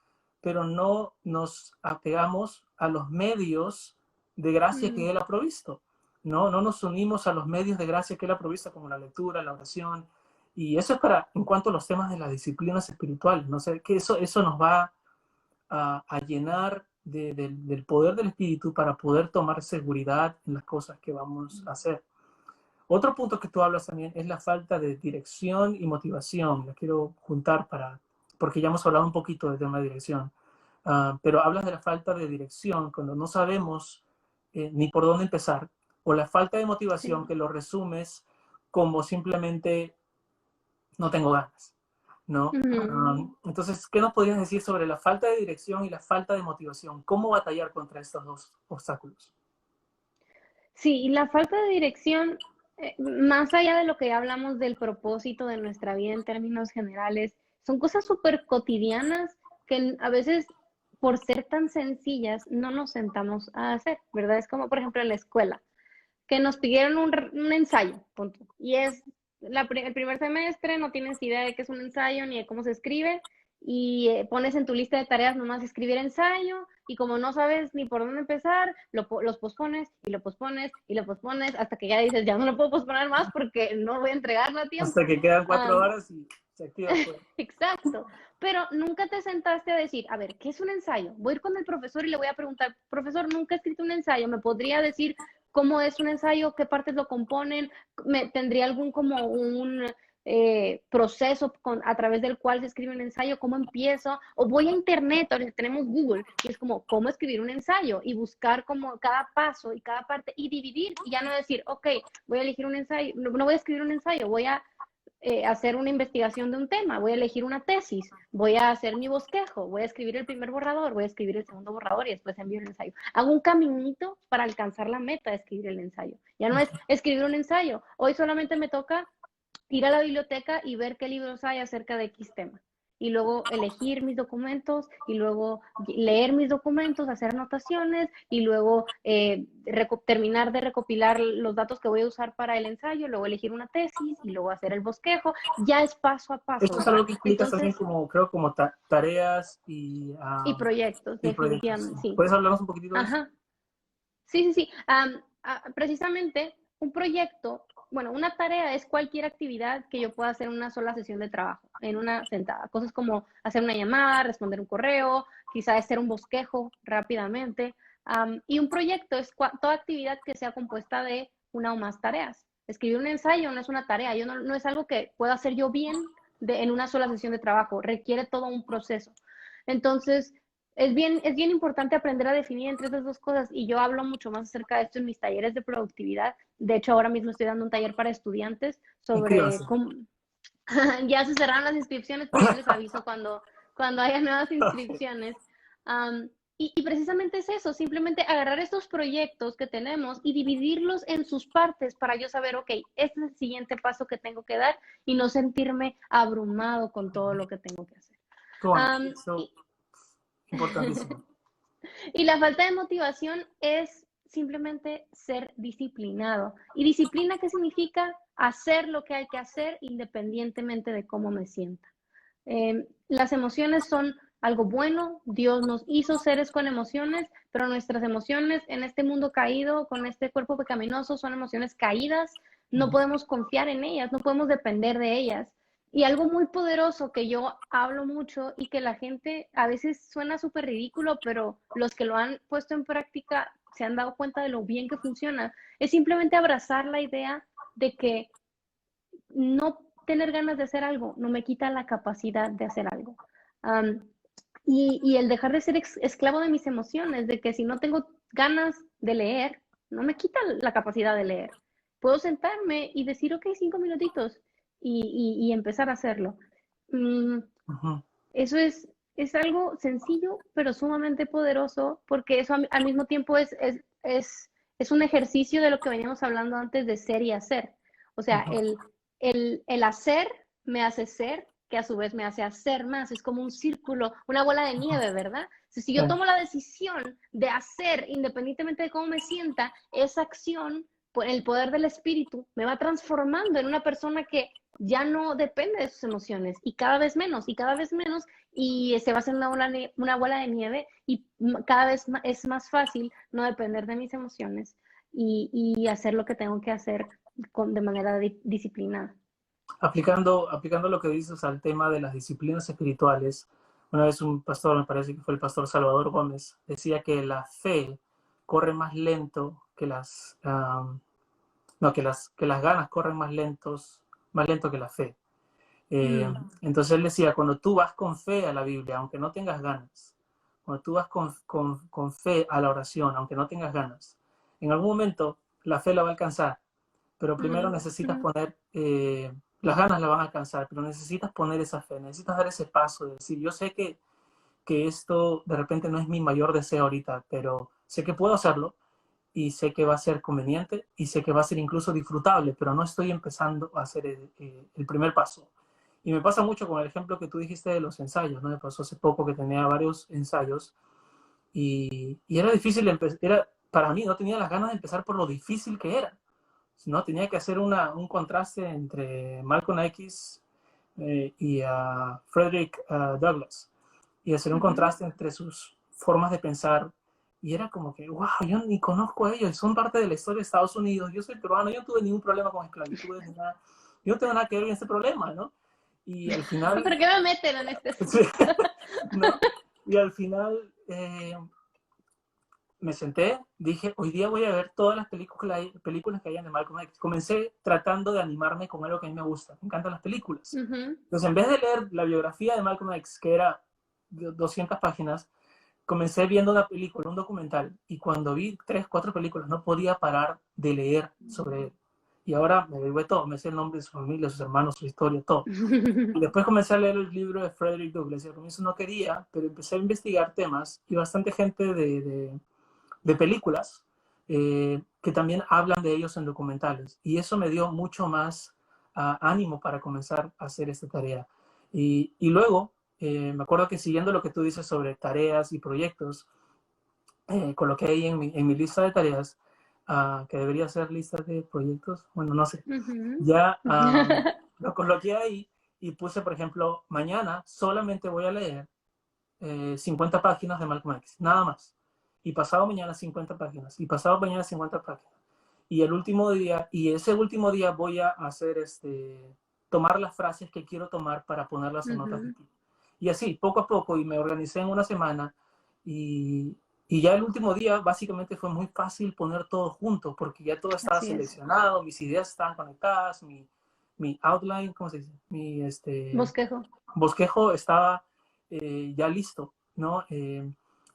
pero no nos apegamos a los medios de gracia mm. que Él ha provisto. No nos unimos a los medios de gracia que Él ha provisto, como la lectura, la oración. Y eso es en cuanto a los temas de las disciplinas espirituales. No sé, que eso nos va a llenar del poder del Espíritu para poder tomar seguridad en las cosas que vamos a hacer. Otro punto que tú hablas también es la falta de dirección y motivación. La quiero juntar porque ya hemos hablado un poquito del tema de dirección. Pero hablas de la falta de dirección cuando no sabemos ni por dónde empezar, o la falta de motivación Sí. que lo resumes como simplemente no tengo ganas, ¿no? Ujú. Entonces, ¿qué nos podrías decir sobre la falta de dirección y la falta de motivación? ¿Cómo batallar contra estos dos obstáculos? Sí, y la falta de dirección, más allá de lo que ya hablamos del propósito de nuestra vida en términos generales, son cosas súper cotidianas que a veces, por ser tan sencillas, no nos sentamos a hacer, ¿verdad? Es como, por ejemplo, en la escuela, que nos pidieron un ensayo, punto. Y es el primer semestre, no tienes idea de qué es un ensayo ni de cómo se escribe, y pones en tu lista de tareas nomás escribir ensayo, y como no sabes ni por dónde empezar, los pospones y lo pospones y lo pospones hasta que ya dices, ya no lo puedo posponer más porque no voy a entregarlo a Hasta tiempo. que quedan 4 horas Um, y se activa el juego. Exacto, pero nunca te sentaste a decir, a ver, ¿qué es un ensayo? Voy a ir con el profesor y le voy a preguntar, profesor, nunca he escrito un ensayo, ¿me podría decir cómo es un ensayo, qué partes lo componen, tendría algún como un proceso a través del cual se escribe un ensayo, cómo empiezo, o voy a internet, ahora tenemos Google, y es como cómo escribir un ensayo y buscar como cada paso y cada parte y dividir y ya no decir, ok, voy a elegir un ensayo, no voy a escribir un ensayo, voy a hacer una investigación de un tema, voy a elegir una tesis, voy a hacer mi bosquejo, voy a escribir el primer borrador, voy a escribir el segundo borrador y después envío el ensayo. Hago un caminito para alcanzar la meta de escribir el ensayo. Ya no es escribir un ensayo, hoy solamente me toca ir a la biblioteca y ver qué libros hay acerca de X tema. Y luego elegir mis documentos, y luego leer mis documentos, hacer anotaciones, y luego terminar de recopilar los datos que voy a usar para el ensayo, luego elegir una tesis, y luego hacer el bosquejo. Ya es paso a paso, Esto es ¿verdad? algo que explicas también Entonces, como, creo, como tareas y proyectos, y proyectos. definitivamente, sí. ¿Puedes hablarnos un poquitito de eso? Ajá. Sí, sí, sí. Precisamente un proyecto, bueno, una tarea es cualquier actividad que yo pueda hacer en una sola sesión de trabajo, en una sentada. Cosas como hacer una llamada, responder un correo, quizás hacer un bosquejo rápidamente. Y un proyecto es toda actividad que sea compuesta de una o más tareas. Escribir un ensayo no es una tarea, no es algo que pueda hacer yo bien en una sola sesión de trabajo, requiere todo un proceso. Entonces, es bien importante aprender a definir entre esas dos cosas y yo hablo mucho más acerca de esto en mis talleres de productividad. De hecho, ahora mismo estoy dando un taller para estudiantes sobre Inscríbanse. cómo... Ya se cerraron las inscripciones, pero yo les aviso cuando haya nuevas inscripciones. Y precisamente es eso, simplemente agarrar estos proyectos que tenemos y dividirlos en sus partes para yo saber, ok, este es el siguiente paso que tengo que dar y no sentirme abrumado con todo lo que tengo que hacer. Qué bueno. Um, Eso, y, importantísimo. Y la falta de motivación es simplemente ser disciplinado. ¿Y disciplina qué significa? Hacer lo que hay que hacer independientemente de cómo me sienta. Las emociones son algo bueno, Dios nos hizo seres con emociones, pero nuestras emociones en este mundo caído, con este cuerpo pecaminoso, son emociones caídas, no podemos confiar en ellas, no podemos depender de ellas. Y algo muy poderoso que yo hablo mucho y que la gente a veces suena súper ridículo, pero los que lo han puesto en práctica se han dado cuenta de lo bien que funciona, es simplemente abrazar la idea de que no tener ganas de hacer algo no me quita la capacidad de hacer algo. Y el dejar de ser esclavo de mis emociones, de que si no tengo ganas de leer, no me quita la capacidad de leer. Puedo sentarme y decir, ok, 5 minutitos y empezar a hacerlo. Ujú. Eso es algo sencillo, pero sumamente poderoso, porque eso al mismo tiempo es un ejercicio de lo que veníamos hablando antes de ser y hacer. O sea, Ujú. el hacer me hace ser, que a su vez me hace hacer más. Es como un círculo, una bola de nieve, ¿verdad? Si yo tomo la decisión de hacer, independientemente de cómo me sienta, esa acción, por el poder del espíritu, me va transformando en una persona que ya no depende de sus emociones y cada vez menos y cada vez menos y se va a hacer una bola de nieve y cada vez es más fácil no depender de mis emociones y hacer lo que tengo que hacer de manera disciplinada. Aplicando lo que dices al tema de las disciplinas espirituales, una vez un pastor, me parece que fue el pastor Salvador Gómez, decía que la fe corre más lento que no, que las ganas corren más lento que la fe. Entonces él decía, cuando tú vas con fe a la Biblia, aunque no tengas ganas, cuando tú vas con fe a la oración, aunque no tengas ganas, en algún momento la fe la va a alcanzar, pero primero necesitas poner, las ganas la van a alcanzar, pero necesitas poner esa fe, necesitas dar ese paso de decir, yo sé que esto de repente no es mi mayor deseo ahorita, pero sé que puedo hacerlo y sé que va a ser conveniente y sé que va a ser incluso disfrutable, pero no estoy empezando a hacer el primer paso. Y me pasa mucho con el ejemplo que tú dijiste de los ensayos, ¿no? Me pasó hace poco que tenía varios ensayos y era difícil, para mí no tenía las ganas de empezar por lo difícil que era, ¿no? Tenía que hacer un contraste entre Malcolm X y Frederick Douglass y hacer un contraste entre sus formas de pensar. Y era como que, wow, yo ni conozco a ellos, son parte de la historia de Estados Unidos, yo soy peruano, yo no tuve ningún problema con esclavitud, ni nada, yo no tengo nada que ver en ese problema, ¿no? Y al final, ¿Por qué me meten en este? ¿no? Y al final me senté, dije, hoy día voy a ver todas las películas que hayan de Malcolm X. Comencé tratando de animarme con algo que a mí me gusta. Me encantan las películas. Entonces, en vez de leer la biografía de Malcolm X, que era de 200 páginas, comencé viendo una película, un documental. Y cuando vi 3, 4 películas, no podía parar de leer sobre él. Y ahora me averigué todo. Me sé el nombre de su familia, sus hermanos, su historia, todo. Y después comencé a leer el libro de Frederick Douglass. Y al comienzo no quería, pero empecé a investigar temas. Y bastante gente de películas que también hablan de ellos en documentales. Y eso me dio mucho más ánimo para comenzar a hacer esta tarea. Y luego, me acuerdo que siguiendo lo que tú dices sobre tareas y proyectos, coloqué ahí en mi lista de tareas, que debería ser lista de proyectos, bueno, no sé, ya lo coloqué ahí y puse, por ejemplo, mañana solamente voy a leer 50 páginas de Malcolm X, nada más. Y pasado mañana 50 páginas. Y pasado mañana 50 páginas. Y el último día, y ese último día voy a hacer tomar las frases que quiero tomar para ponerlas en notas de ti. Y así, poco a poco, y me organicé en una semana. Y ya el último día, básicamente fue muy fácil poner todo junto, porque ya todo estaba seleccionado, mis ideas estaban conectadas, mi outline, ¿cómo se dice? Mi bosquejo estaba ya listo, ¿no?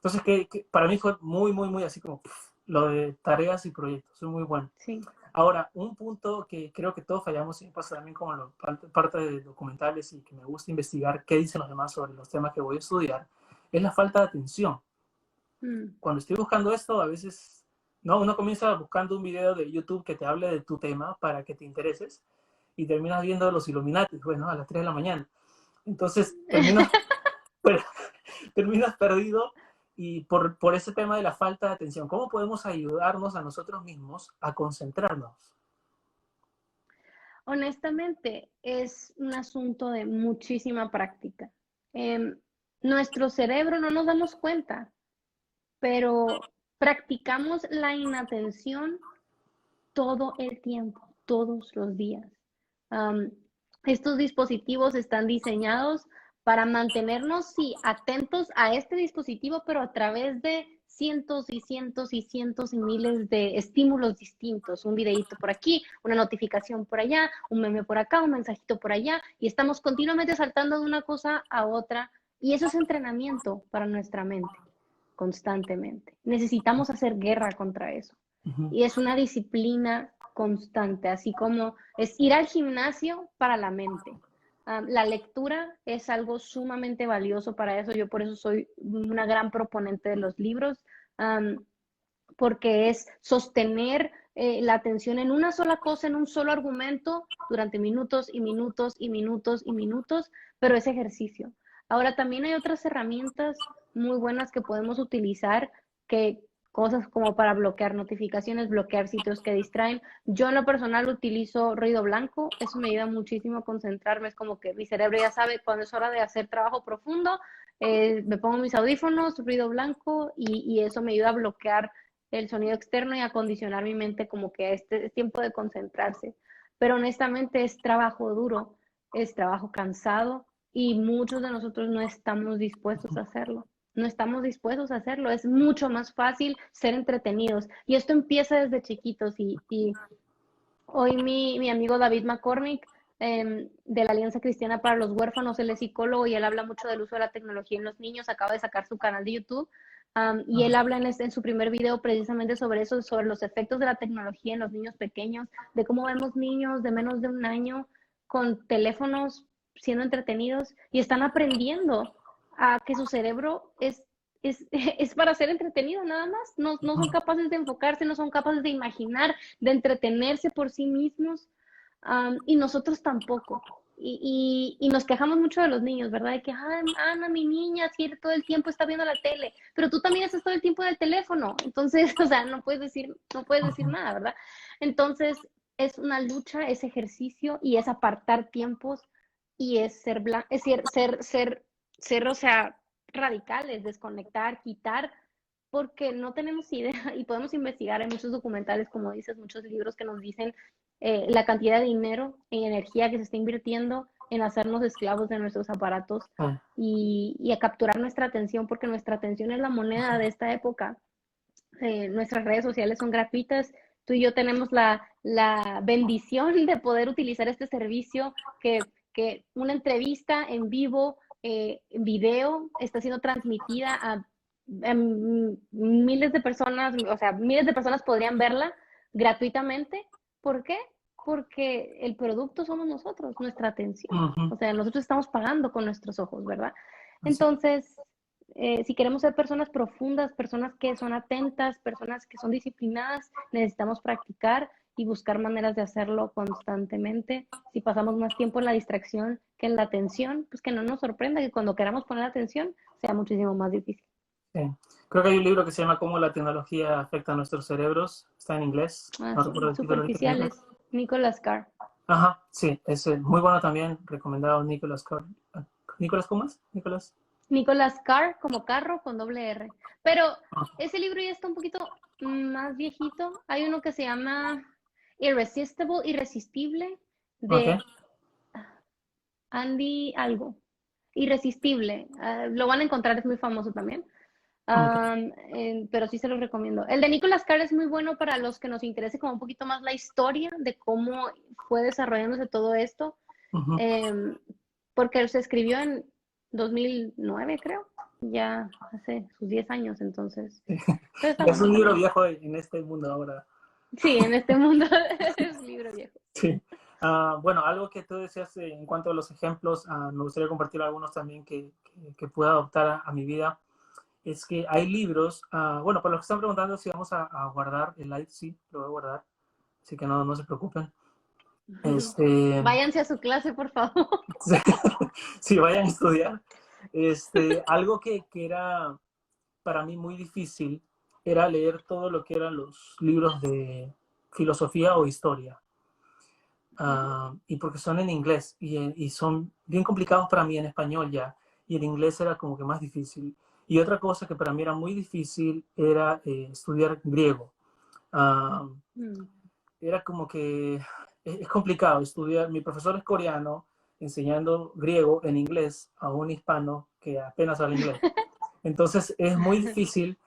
Entonces, para mí fue muy, muy, muy así como lo de tareas y proyectos, es muy bueno. Sí. Ahora, un punto que creo que todos fallamos, y pasa también como parte de documentales y que me gusta investigar qué dicen los demás sobre los temas que voy a estudiar, es la falta de atención. Cuando estoy buscando esto, a veces, ¿no? Uno comienza buscando un video de YouTube que te hable de tu tema para que te intereses y terminas viendo los Illuminati, bueno, a las 3 de la mañana. Entonces, terminas perdido y por ese tema de la falta de atención. ¿Cómo podemos ayudarnos a nosotros mismos a concentrarnos? Honestamente, es un asunto de muchísima práctica. Nuestro cerebro no nos damos cuenta, pero practicamos la inatención todo el tiempo, todos los días. Estos dispositivos están diseñados para mantenernos, sí, atentos a este dispositivo, pero a través de cientos y cientos y cientos y miles de estímulos distintos. Un videito por aquí, una notificación por allá, un meme por acá, un mensajito por allá, y estamos continuamente saltando de una cosa a otra. Y eso es entrenamiento para nuestra mente, constantemente. Necesitamos hacer guerra contra eso. Y es una disciplina constante, así como es ir al gimnasio para la mente. La lectura es algo sumamente valioso para eso. Yo por eso soy una gran proponente de los libros, porque es sostener la atención en una sola cosa, en un solo argumento, durante minutos y minutos y minutos y minutos, pero es ejercicio. Ahora, también hay otras herramientas muy buenas que podemos utilizar, que cosas como para bloquear notificaciones, bloquear sitios que distraen. Yo en lo personal utilizo ruido blanco, eso me ayuda muchísimo a concentrarme, es como que mi cerebro ya sabe cuando es hora de hacer trabajo profundo, me pongo mis audífonos, ruido blanco, y eso me ayuda a bloquear el sonido externo y acondicionar mi mente como que este es tiempo de concentrarse. Pero honestamente es trabajo duro, es trabajo cansado y muchos de nosotros no estamos dispuestos a hacerlo. No estamos dispuestos a hacerlo. Es mucho más fácil ser entretenidos. Y esto empieza desde chiquitos. Y hoy mi amigo David McCormick, de la Alianza Cristiana para los Huérfanos, él es psicólogo y él habla mucho del uso de la tecnología en los niños. Acaba de sacar su canal de YouTube. Y él habla en su primer video precisamente sobre eso, sobre los efectos de la tecnología en los niños pequeños, de cómo vemos niños de menos de un año con teléfonos siendo entretenidos y están aprendiendo a que su cerebro es para ser entretenido nada más. No son capaces de enfocarse, no son capaces de imaginar, de entretenerse por sí mismos, y nosotros tampoco. Y nos quejamos mucho de los niños, ¿verdad? De que, Ana, mi niña, si todo el tiempo está viendo la tele, pero tú también estás todo el tiempo en el teléfono. Entonces, o sea, no puedes decir nada, ¿verdad? Entonces, es una lucha, es ejercicio y es apartar tiempos y es o sea, radicales, desconectar, quitar, porque no tenemos idea y podemos investigar. Hay muchos documentales, como dices, muchos libros que nos dicen la cantidad de dinero y energía que se está invirtiendo en hacernos esclavos de nuestros aparatos y a capturar nuestra atención, porque nuestra atención es la moneda de esta época. Nuestras redes sociales son gratuitas. Tú y yo tenemos la bendición de poder utilizar este servicio que una entrevista en vivo, en video, está siendo transmitida a miles de personas, o sea, miles de personas podrían verla gratuitamente. ¿Por qué? Porque el producto somos nosotros, nuestra atención. Ujú, O sea, nosotros estamos pagando con nuestros ojos, ¿verdad? así es. Entonces, si queremos ser personas profundas, personas que son atentas, personas que son disciplinadas, necesitamos practicar y buscar maneras de hacerlo constantemente. Si pasamos más tiempo en la distracción que en la atención, pues que no nos sorprenda que cuando queramos poner atención sea muchísimo más difícil. Sí. Creo que hay un libro que se llama Cómo la tecnología afecta a nuestros cerebros. Está en inglés. Ah, No sí, recuerdo el título ahorita mismo. superficiales. Nicolas Carr. Ajá, sí, es muy bueno también. Recomendado Nicolas Carr. ¿Nicolas cómo es? Nicolas. Nicolas Carr como carro con doble R. Pero Ah, ese libro ya está un poquito más viejito. Hay uno que se llama Irresistible, Irresistible, ok, de Andy algo. Irresistible. Lo van a encontrar, es muy famoso también. ok. Pero sí se los recomiendo. El de Nicolas Carr es muy bueno para los que nos interese como un poquito más la historia de cómo fue desarrollándose todo esto, Ujú. eh, porque se escribió en 2009, creo, ya hace sus 10 años, entonces. Pero está Ya es bueno un libro también. viejo en este mundo ahora. Sí, en este mundo es libro viejo. Sí. Bueno, algo que tú decías en cuanto a los ejemplos, me gustaría compartir algunos también que pueda adoptar a mi vida. Es que hay libros, bueno, para los que están preguntando si vamos a guardar el live, sí, lo voy a guardar, así que no se preocupen. Este, Váyanse a su clase, por favor. si vayan a estudiar. Algo que era para mí muy difícil era leer todo lo que eran los libros de filosofía o historia. Y porque son en inglés y son bien complicados para mí en español ya, y en inglés era como que más difícil. Y otra cosa que para mí era muy difícil era estudiar griego. Uh, Mm. Era como que es complicado estudiar. Mi profesor es coreano, enseñando griego en inglés a un hispano que apenas habla inglés. Entonces es muy difícil.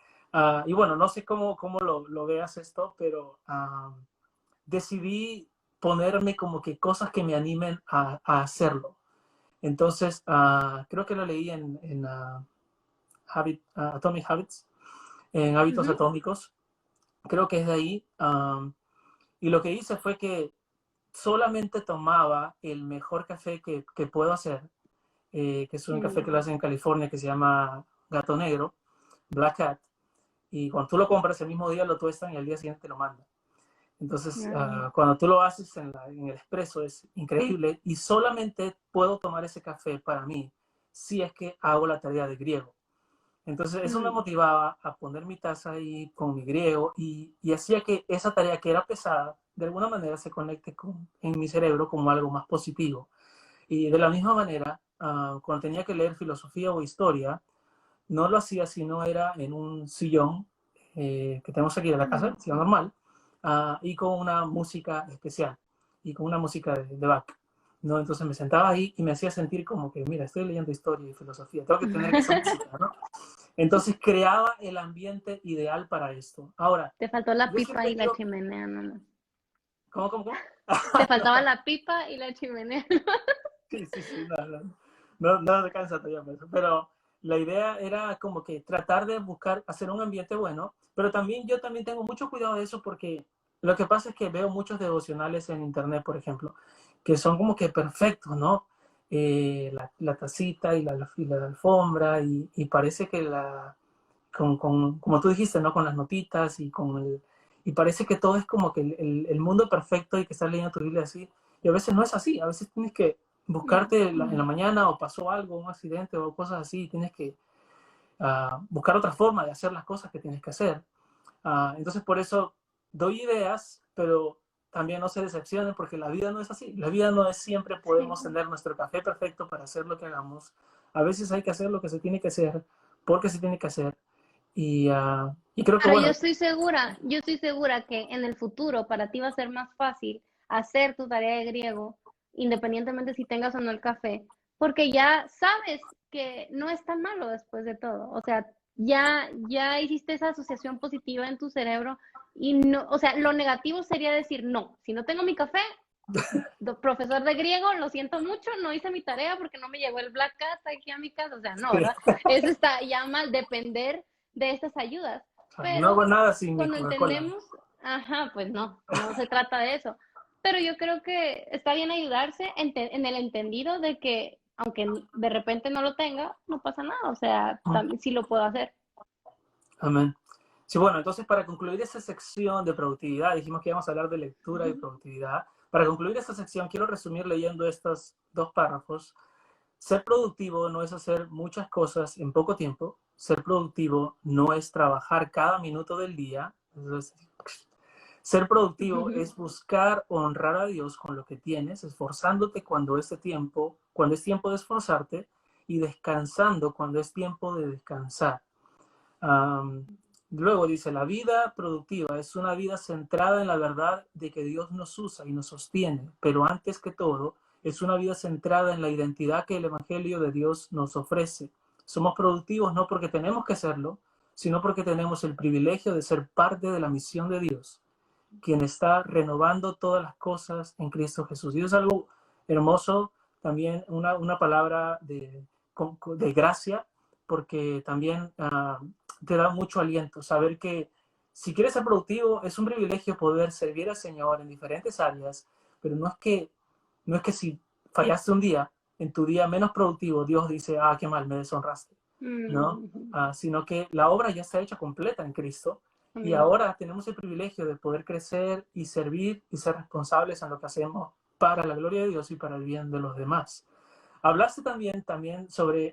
Y bueno, no sé cómo lo veas esto, pero decidí ponerme como que cosas que me animen a hacerlo. Entonces, creo que lo leí en Atomic Habits, en Hábitos Ujú. Atómicos. Creo que es de ahí. Y lo que hice fue que solamente tomaba el mejor café que puedo hacer, que es un café Mm. que lo hacen en California que se llama Gato Negro, Black Cat. Y cuando tú lo compras el mismo día lo tuestan y al día siguiente te lo mandan. Entonces, Ah. cuando tú lo haces en el expreso es increíble y solamente puedo tomar ese café para mí si es que hago la tarea de griego. Entonces, eso me Mm. motivaba a poner mi taza ahí con mi griego y hacía que esa tarea que era pesada, de alguna manera se conecte en mi cerebro como algo más positivo. Y de la misma manera, cuando tenía que leer filosofía o historia, no lo hacía si no era en un sillón que tenemos aquí de la casa, Mm. sillón normal, y con una música especial y con una música de Bach. ¿No? Entonces me sentaba ahí y me hacía sentir como que, mira, estoy leyendo historia y filosofía, tengo que tener esa música, ¿no? Entonces creaba el ambiente ideal para esto. Ahora, Te faltó la yo pipa siempre y la digo, chimenea, no. ¿cómo? Te faltaba No, la pipa y la chimenea. sí, no alcanza todavía para eso. Pero la idea era como que tratar de buscar, hacer un ambiente bueno, pero también yo también tengo mucho cuidado de eso porque lo que pasa es que veo muchos devocionales en internet, por ejemplo, que son como que perfectos, ¿no? La tacita y la alfombra y parece que como tú dijiste, ¿no? Con las notitas y parece que todo es como que el mundo perfecto y que estás leyendo tu Biblia así. Y a veces no es así, a veces tienes que buscarte en la mañana o pasó algo, un accidente o cosas así, y tienes que buscar otra forma de hacer las cosas que tienes que hacer. Entonces por eso doy ideas, pero también no se decepcionen porque la vida no es así. La vida no es siempre podemos Sí. tener nuestro café perfecto para hacer lo que hagamos. A veces hay que hacer lo que se tiene que hacer porque se tiene que hacer. Y creo que Pero bueno, yo estoy segura que en el futuro para ti va a ser más fácil hacer tu tarea de griego, independientemente si tengas o no el café, porque ya sabes que no es tan malo después de todo. O sea, ya hiciste esa asociación positiva en tu cerebro y no, o sea, lo negativo sería decir, no, si no tengo mi café, profesor de griego, lo siento mucho, no hice mi tarea porque no me llegó el Black Cat aquí a mi casa, o sea, no, Sí. ¿verdad? Eso está ya mal, depender de estas ayudas, No hago pero nada sin mi cuando Coca-Cola. entendemos, ajá, pues no se trata de eso, pero yo creo que está bien ayudarse en el entendido de que aunque de repente no lo tenga, no pasa nada, o sea, también sí lo puedo hacer. Amén. Sí, bueno, entonces para concluir esa sección de productividad, dijimos que íbamos a hablar de lectura y productividad. Para concluir esa sección, quiero resumir leyendo estos dos párrafos. Ser productivo no es hacer muchas cosas en poco tiempo. Ser productivo no es trabajar cada minuto del día. Ser productivo es buscar honrar a Dios con lo que tienes, esforzándote cuando es tiempo de esforzarte y descansando cuando es tiempo de descansar. Um, Luego dice, la vida productiva es una vida centrada en la verdad de que Dios nos usa y nos sostiene, pero antes que todo, es una vida centrada en la identidad que el Evangelio de Dios nos ofrece. Somos productivos no porque tenemos que serlo, sino porque tenemos el privilegio de ser parte de la misión de Dios, quien está renovando todas las cosas en Cristo Jesús. Y eso es algo hermoso, también una palabra de gracia, porque también te da mucho aliento saber que si quieres ser productivo es un privilegio poder servir al Señor en diferentes áreas, pero no es que si fallaste un día, en tu día menos productivo, Dios dice, ah, qué mal, me deshonraste, ¿no? Sino que la obra ya está hecha completa en Cristo y Amén. ahora tenemos el privilegio de poder crecer y servir y ser responsables en lo que hacemos para la gloria de Dios y para el bien de los demás. Hablaste también sobre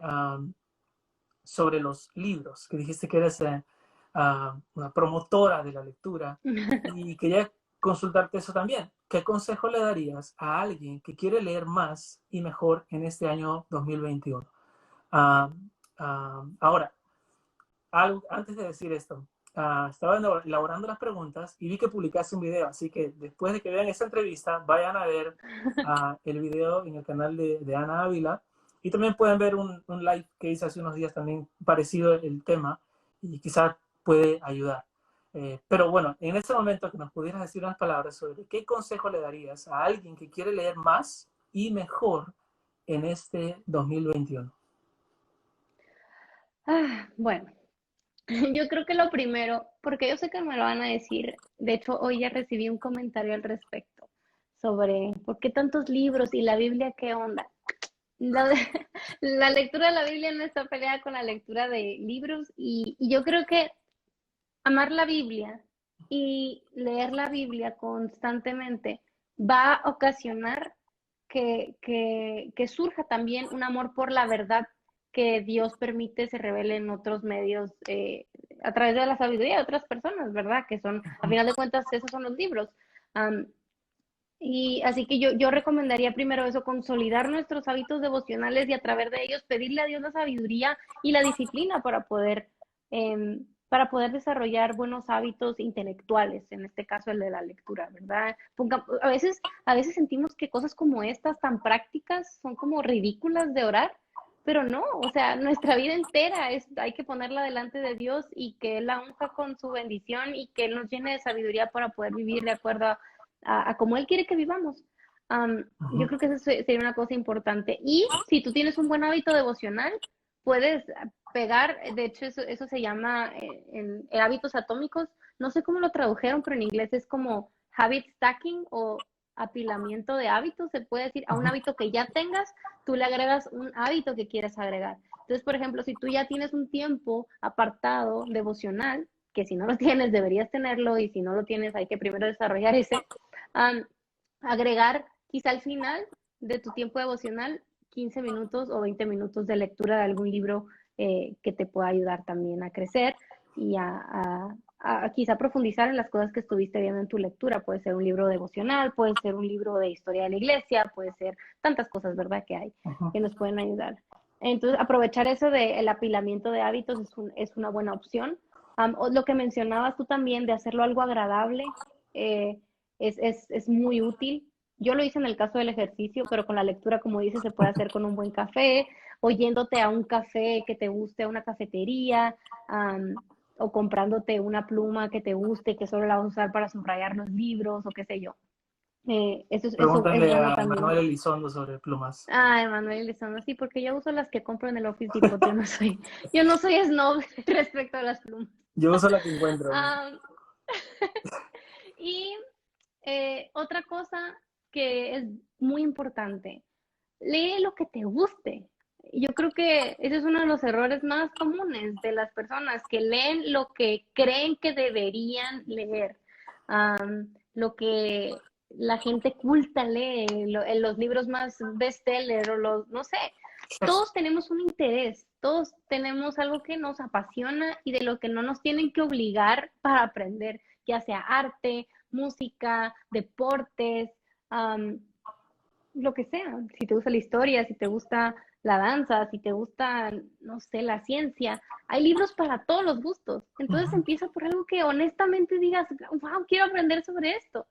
los libros, que dijiste que eres una promotora de la lectura y quería consultarte eso también. ¿Qué consejo le darías a alguien que quiere leer más y mejor en este año 2021? Ahora, antes de decir esto, estaba elaborando las preguntas y vi que publicaste un video, así que después de que vean esta entrevista, vayan a ver el video en el canal de Ana Ávila y también pueden ver un live que hice hace unos días también parecido el tema y quizás puede ayudar. Pero bueno, en este momento que nos pudieras decir unas palabras sobre qué consejo le darías a alguien que quiere leer más y mejor en este 2021. Bueno, yo creo que lo primero, porque yo sé que me lo van a decir, de hecho hoy ya recibí un comentario al respecto sobre por qué tantos libros y la Biblia, ¿qué onda? La, la lectura de la Biblia no está peleada con la lectura de libros y yo creo que amar la Biblia y leer la Biblia constantemente va a ocasionar que surja también un amor por la verdad que Dios permite se revele en otros medios a través de la sabiduría de otras personas, ¿verdad? Que son, a final de cuentas, esos son los libros. Um, y así que yo recomendaría primero eso, consolidar nuestros hábitos devocionales y a través de ellos pedirle a Dios la sabiduría y la disciplina para poder desarrollar buenos hábitos intelectuales, en este caso el de la lectura, ¿verdad? A veces sentimos que cosas como estas tan prácticas son como ridículas de orar, pero no, o sea, nuestra vida entera hay que ponerla delante de Dios y que Él la unja con su bendición y que Él nos llene de sabiduría para poder vivir de acuerdo a como Él quiere que vivamos. Yo creo que eso sería una cosa importante. Y si tú tienes un buen hábito devocional, puedes pegar, de hecho eso se llama en hábitos atómicos, no sé cómo lo tradujeron, pero en inglés es como habit stacking o apilamiento de hábitos, se puede decir, a un hábito que ya tengas, tú le agregas un hábito que quieres agregar. Entonces, por ejemplo, si tú ya tienes un tiempo apartado devocional, que si no lo tienes deberías tenerlo y si no lo tienes hay que primero desarrollar ese, um, agregar quizá al final de tu tiempo devocional 15 minutos o 20 minutos de lectura de algún libro que te pueda ayudar también a crecer y a quizá profundizar en las cosas que estuviste viendo en tu lectura. Puede ser un libro devocional, puede ser un libro de historia de la iglesia, puede ser tantas cosas, ¿verdad? Que hay que nos pueden ayudar. Entonces, aprovechar eso del apilamiento de hábitos es una buena opción. Lo que mencionabas tú también de hacerlo algo agradable, eh, es muy útil. Yo lo hice en el caso del ejercicio, pero con la lectura, como dices, se puede hacer con un buen café o yéndote a un café que te guste, a una cafetería, o comprándote una pluma que te guste, que solo la vas a usar para subrayar los libros o qué sé yo. Eso es Pregúntale bueno a también. Manuel Elizondo sobre plumas. Ah, Emanuel Lizano, sí, porque yo uso las que compro en el Office Depot, yo no soy snob respecto a las plumas. Yo uso la que encuentro. Ah, y otra cosa que es muy importante, lee lo que te guste. Yo creo que ese es uno de los errores más comunes de las personas, que leen lo que creen que deberían leer. Lo que la gente culta lee, en los libros más bestseller o los, no sé, todos tenemos un interés, todos tenemos algo que nos apasiona y de lo que no nos tienen que obligar para aprender, ya sea arte, música, deportes, lo que sea. Si te gusta la historia, si te gusta la danza, si te gusta, no sé, la ciencia, hay libros para todos los gustos. Entonces empieza por algo que honestamente digas, wow, quiero aprender sobre esto.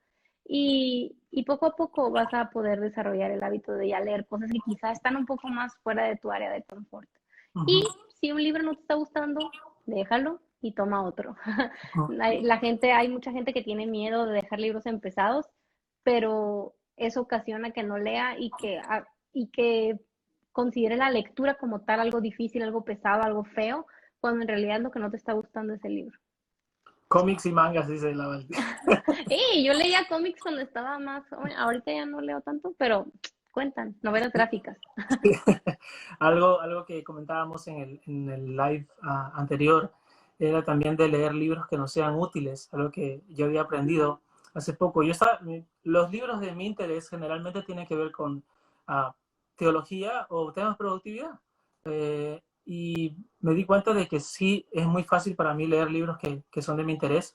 Y poco a poco vas a poder desarrollar el hábito de ya leer cosas que quizás están un poco más fuera de tu área de confort. Ujú, Y si un libro no te está gustando, déjalo y toma otro. ujú. Hay mucha gente que tiene miedo de dejar libros empezados, pero eso ocasiona que no lea y que considere la lectura como tal algo difícil, algo pesado, algo feo, cuando en realidad lo que no te está gustando es el libro. Cómics y mangas, dice la Valdi. Yo leía cómics cuando estaba más joven, ahorita ya no leo tanto, pero cuentan, novelas gráficas. Algo que comentábamos en el live anterior era también de leer libros que no sean útiles, algo que yo había aprendido hace poco. Los libros de mi interés generalmente tienen que ver con uh, teología o temas de productividad. Y me di cuenta de que sí es muy fácil para mí leer libros que son de mi interés.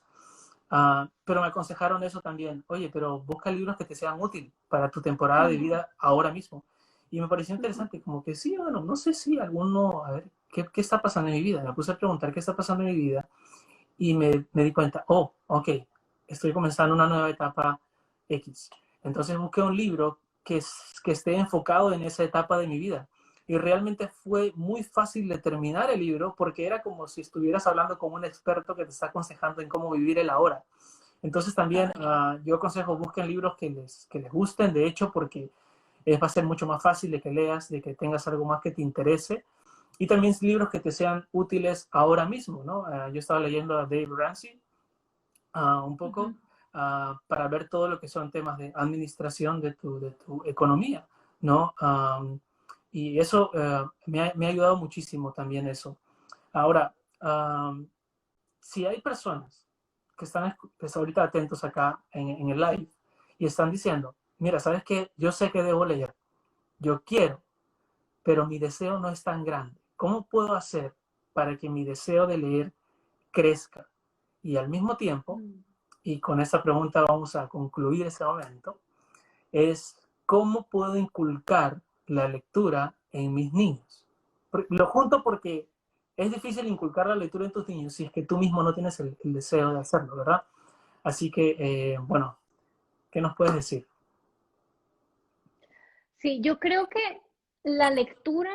Pero me aconsejaron eso también. Oye, pero busca libros que te sean útiles para tu temporada de vida ahora mismo. Y me pareció interesante, como que sí, bueno, no sé si alguno, a ver, ¿qué está pasando en mi vida? Me puse a preguntar qué está pasando en mi vida y me di cuenta, oh, ok, estoy comenzando una nueva etapa X. Entonces busqué un libro que esté enfocado en esa etapa de mi vida. Y realmente fue muy fácil de terminar el libro porque era como si estuvieras hablando con un experto que te está aconsejando en cómo vivir el ahora. Entonces también yo aconsejo busquen libros que les gusten, de hecho, porque va a ser mucho más fácil de que leas, de que tengas algo más que te interese. Y también libros que te sean útiles ahora mismo, ¿no? Yo estaba leyendo a Dave Ramsey un poco para ver todo lo que son temas de administración de tu economía, ¿no? Y eso me ha ayudado muchísimo también eso. Ahora, si hay personas que están ahorita atentos acá en el live y están diciendo, mira, ¿sabes qué? Yo sé que debo leer, yo quiero, pero mi deseo no es tan grande. ¿Cómo puedo hacer para que mi deseo de leer crezca? Y al mismo tiempo, y con esta pregunta vamos a concluir ese momento, es cómo puedo inculcar la lectura en mis niños. Lo junto porque es difícil inculcar la lectura en tus niños si es que tú mismo no tienes el deseo de hacerlo, ¿verdad? Así que, bueno, ¿qué nos puedes decir? Sí, yo creo que la lectura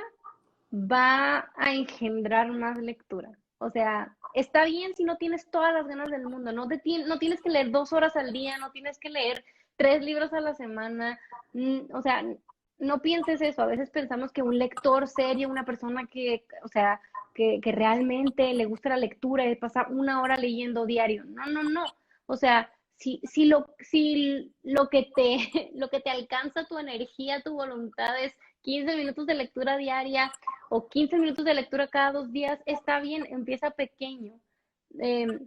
va a engendrar más lectura. O sea, está bien si no tienes todas las ganas del mundo, no tienes que leer 2 horas al día, no tienes que leer 3 libros a la semana. O sea, no pienses eso. A veces pensamos que un lector serio, una persona que, o sea, que realmente le gusta la lectura y pasa 1 hora leyendo diario. No, no, no. O sea, si lo que lo que te alcanza tu energía, tu voluntad es 15 minutos de lectura diaria o 15 minutos de lectura cada 2 días, está bien, empieza pequeño. Eh,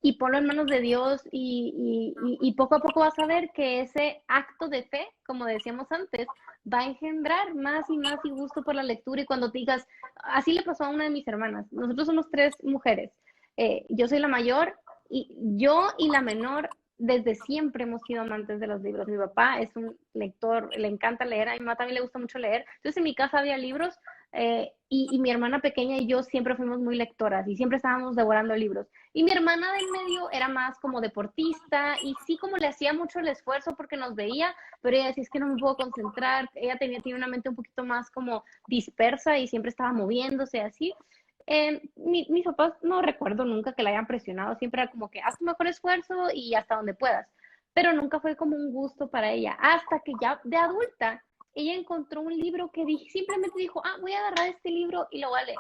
y ponlo en manos de Dios y poco a poco vas a ver que ese acto de fe, como decíamos antes, va a engendrar más y más y gusto por la lectura y cuando te digas, así le pasó a una de mis hermanas, nosotros somos 3 mujeres, yo soy la mayor y yo y la menor desde siempre hemos sido amantes de los libros. Mi papá es un lector, le encanta leer, a mi mamá también le gusta mucho leer. Entonces en mi casa había libros y mi hermana pequeña y yo siempre fuimos muy lectoras y siempre estábamos devorando libros. Y mi hermana del medio era más como deportista y sí como le hacía mucho el esfuerzo porque nos veía, pero ella decía es que no me puedo concentrar. Ella tenía una mente un poquito más como dispersa y siempre estaba moviéndose así. Mis papás no recuerdo nunca que la hayan presionado, siempre era como que haz tu mejor esfuerzo y hasta donde puedas, pero nunca fue como un gusto para ella, hasta que ya de adulta ella encontró un libro que simplemente dijo, ah, voy a agarrar este libro y lo voy a leer.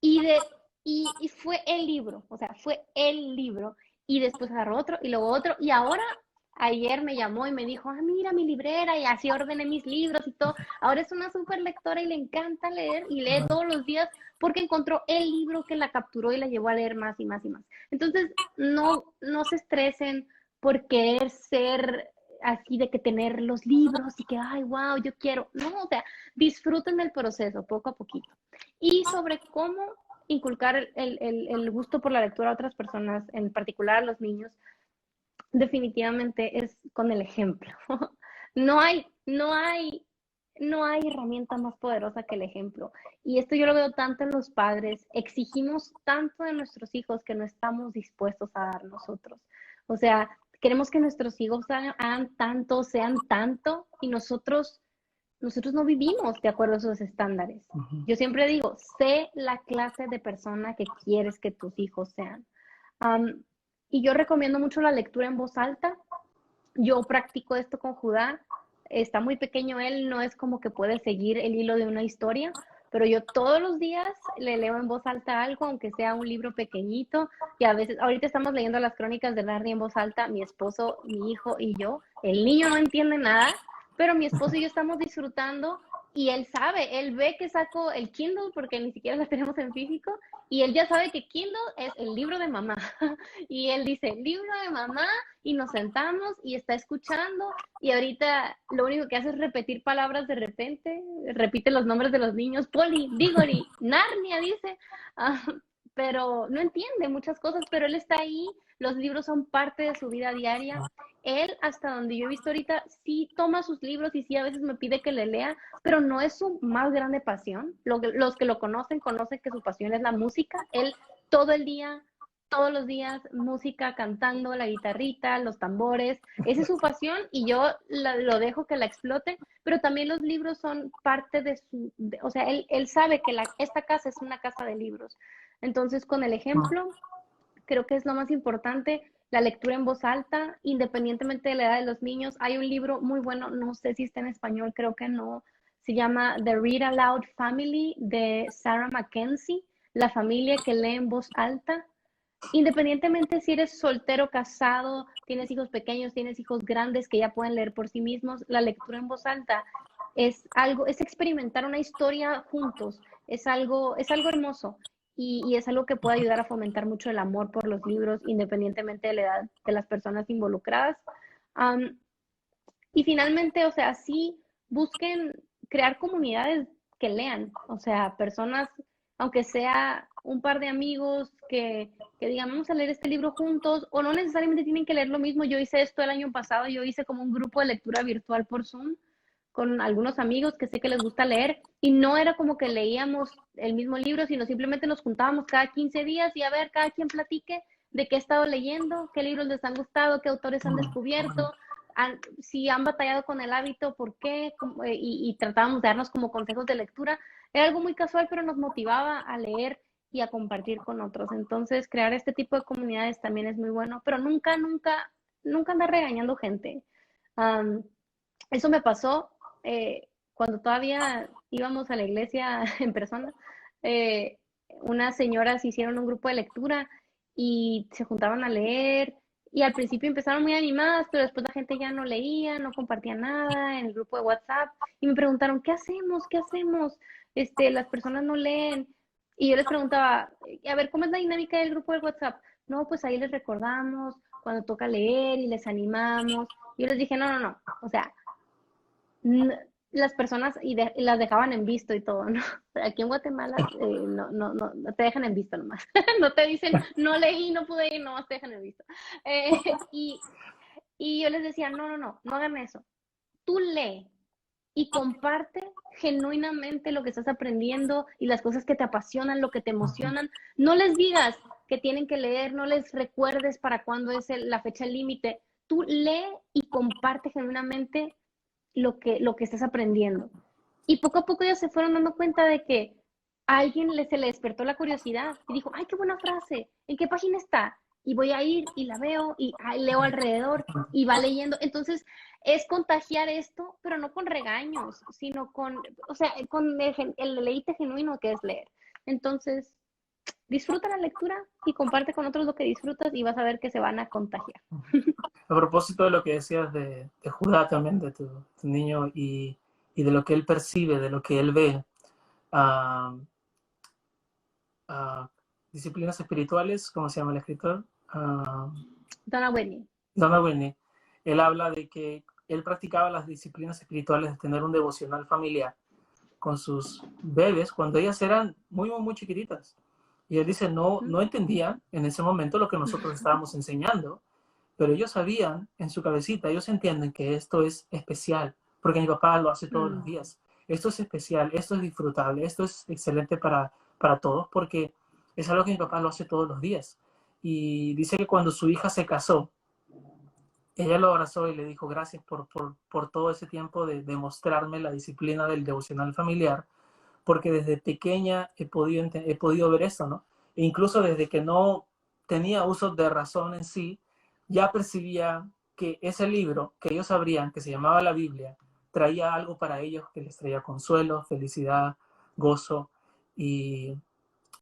Y, de, y fue el libro, o sea, fue el libro. Y después agarró otro y luego otro. Y ahora, ayer me llamó y me dijo, ah, mira mi librera, y así ordené mis libros y todo. Ahora es una súper lectora y le encanta leer y lee todos los días porque encontró el libro que la capturó y la llevó a leer más y más y más. Entonces, no se estresen por querer ser así de que tener los libros y que, ay, wow, yo quiero. No, o sea, disfruten del proceso poco a poquito. Y sobre cómo inculcar el gusto por la lectura a otras personas, en particular a los niños, definitivamente es con el ejemplo. No hay, no hay, no hay herramienta más poderosa que el ejemplo. Y esto yo lo veo tanto en los padres. Exigimos tanto de nuestros hijos que no estamos dispuestos a dar nosotros. O sea, queremos que nuestros hijos hagan tanto, sean tanto, y nosotros no vivimos de acuerdo a esos estándares. Yo siempre digo, sé la clase de persona que quieres que tus hijos sean. Um, y yo recomiendo mucho la lectura en voz alta. Yo practico esto con Judá. Está muy pequeño él, no es como que puede seguir el hilo de una historia, pero yo todos los días le leo en voz alta algo, aunque sea un libro pequeñito, y a veces, ahorita estamos leyendo las crónicas de Narnia en voz alta, mi esposo, mi hijo y yo. El niño no entiende nada, pero mi esposo y yo estamos disfrutando y él sabe, él ve que saco el Kindle porque ni siquiera la tenemos en físico y él ya sabe que Kindle es el libro de mamá y él dice, libro de mamá y nos sentamos y está escuchando y ahorita lo único que hace es repetir palabras de repente, repite los nombres de los niños, Polly, Diggory, Narnia dice, pero no entiende muchas cosas, pero él está ahí, los libros son parte de su vida diaria. Él, hasta donde yo he visto ahorita, sí toma sus libros y sí a veces me pide que le lea, pero no es su más grande pasión. Los que lo conocen que su pasión es la música. Él todo el día, todos los días, música, cantando, la guitarrita, los tambores. Esa es su pasión y yo lo dejo que la explote, pero también los libros son parte de o sea, él sabe que esta casa es una casa de libros. Entonces, con el ejemplo, creo que es lo más importante, la lectura en voz alta, independientemente de la edad de los niños. Hay un libro muy bueno, no sé si está en español, creo que no, se llama The Read Aloud Family de Sarah Mackenzie, la familia que lee en voz alta. Independientemente si eres soltero, casado, tienes hijos pequeños, tienes hijos grandes que ya pueden leer por sí mismos, la lectura en voz alta es experimentar una historia juntos, es algo hermoso y es algo que puede ayudar a fomentar mucho el amor por los libros, independientemente de la edad de las personas involucradas. Um, y finalmente, o sea, sí busquen crear comunidades que lean, o sea, personas, aunque sea un par de amigos que digan, vamos a leer este libro juntos, o no necesariamente tienen que leer lo mismo. Yo hice esto el año pasado, yo hice como un grupo de lectura virtual por Zoom con algunos amigos que sé que les gusta leer, y no era como que leíamos el mismo libro, sino simplemente nos juntábamos cada 15 días y a ver, cada quien platique de qué ha estado leyendo, qué libros les han gustado, qué autores han descubierto, si han batallado con el hábito, por qué, y tratábamos de darnos como consejos de lectura. Era algo muy casual, pero nos motivaba a leer y a compartir con otros. Entonces, crear este tipo de comunidades también es muy bueno, pero nunca andar regañando gente. Um, Eso me pasó cuando todavía íbamos a la iglesia en persona. Eh, unas señoras hicieron un grupo de lectura y se juntaban a leer y al principio empezaron muy animadas, pero después la gente ya no leía, no compartía nada en el grupo de WhatsApp y me preguntaron, ¿qué hacemos? ¿Qué hacemos? Las personas no leen. Y yo les preguntaba, a ver, ¿cómo es la dinámica del grupo de WhatsApp? No, pues ahí les recordamos cuando toca leer y les animamos. Y yo les dije, no, o sea, las personas y las dejaban en visto y todo, ¿no? Aquí en Guatemala no te dejan en visto nomás. No te dicen, no leí, no pude ir, nomás te dejan en visto. Y yo les decía, no hagan eso. Tú lee y comparte genuinamente lo que estás aprendiendo y las cosas que te apasionan, lo que te emocionan. No les digas que tienen que leer, no les recuerdes para cuándo es la fecha límite. Tú lee y comparte genuinamente lo que estás aprendiendo. Y poco a poco ellos se fueron dando cuenta de que a alguien se le despertó la curiosidad y dijo, ay, qué buena frase, ¿en qué página está? Y voy a ir y la veo y leo alrededor y va leyendo. Entonces, es contagiar esto, pero no con regaños, sino o sea, con el deleite genuino que es leer. Entonces, disfruta la lectura y comparte con otros lo que disfrutas y vas a ver que se van a contagiar. A propósito de lo que decías de Judá también, de tu niño y de lo que él percibe, de lo que él ve, uh, disciplinas espirituales, ¿cómo se llama el escritor? Donna Whitney. Donna Whitney. Él habla de que él practicaba las disciplinas espirituales de tener un devocional familiar con sus bebés cuando ellas eran muy, muy, muy chiquititas. Y él dice, no entendían en ese momento lo que nosotros estábamos enseñando, pero ellos sabían en su cabecita, ellos entienden que esto es especial, porque mi papá lo hace todos los días. Esto es especial, esto es disfrutable, esto es excelente para todos, porque es algo que mi papá lo hace todos los días. Y dice que cuando su hija se casó, ella lo abrazó y le dijo gracias por todo ese tiempo de mostrarme la disciplina del devocional familiar, porque desde pequeña he podido ver eso, ¿no? E incluso desde que no tenía uso de razón en sí, ya percibía que ese libro que ellos abrían, que se llamaba la Biblia, traía algo para ellos que les traía consuelo, felicidad, gozo, y,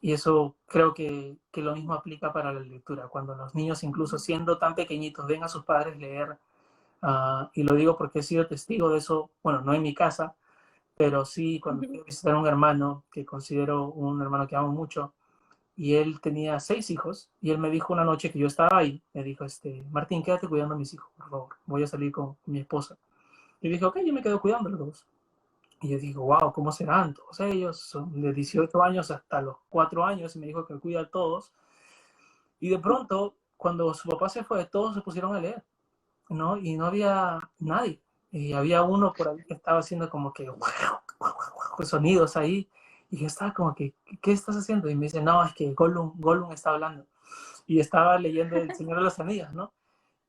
y eso creo que lo mismo aplica para la lectura. Cuando los niños, incluso siendo tan pequeñitos, ven a sus padres leer, y lo digo porque he sido testigo de eso, bueno, no en mi casa, pero sí cuando fui a visitar a un hermano que considero un hermano que amo mucho, y él tenía 6 hijos, y él me dijo una noche que yo estaba ahí, me dijo, Martín, quédate cuidando a mis hijos, por favor, voy a salir con mi esposa. Y dije, ok, yo me quedo cuidándolos. Y yo digo, wow, ¿cómo serán todos ellos? Son de 18 años hasta los 4 años, y me dijo que cuida a todos. Y de pronto, cuando su papá se fue, todos se pusieron a leer, ¿no? Y no había nadie. Y había uno por ahí que estaba haciendo como que sonidos ahí. Y yo estaba como que, ¿qué estás haciendo? Y me dice, no, es que Gollum está hablando. Y estaba leyendo El Señor de los Anillos, ¿no?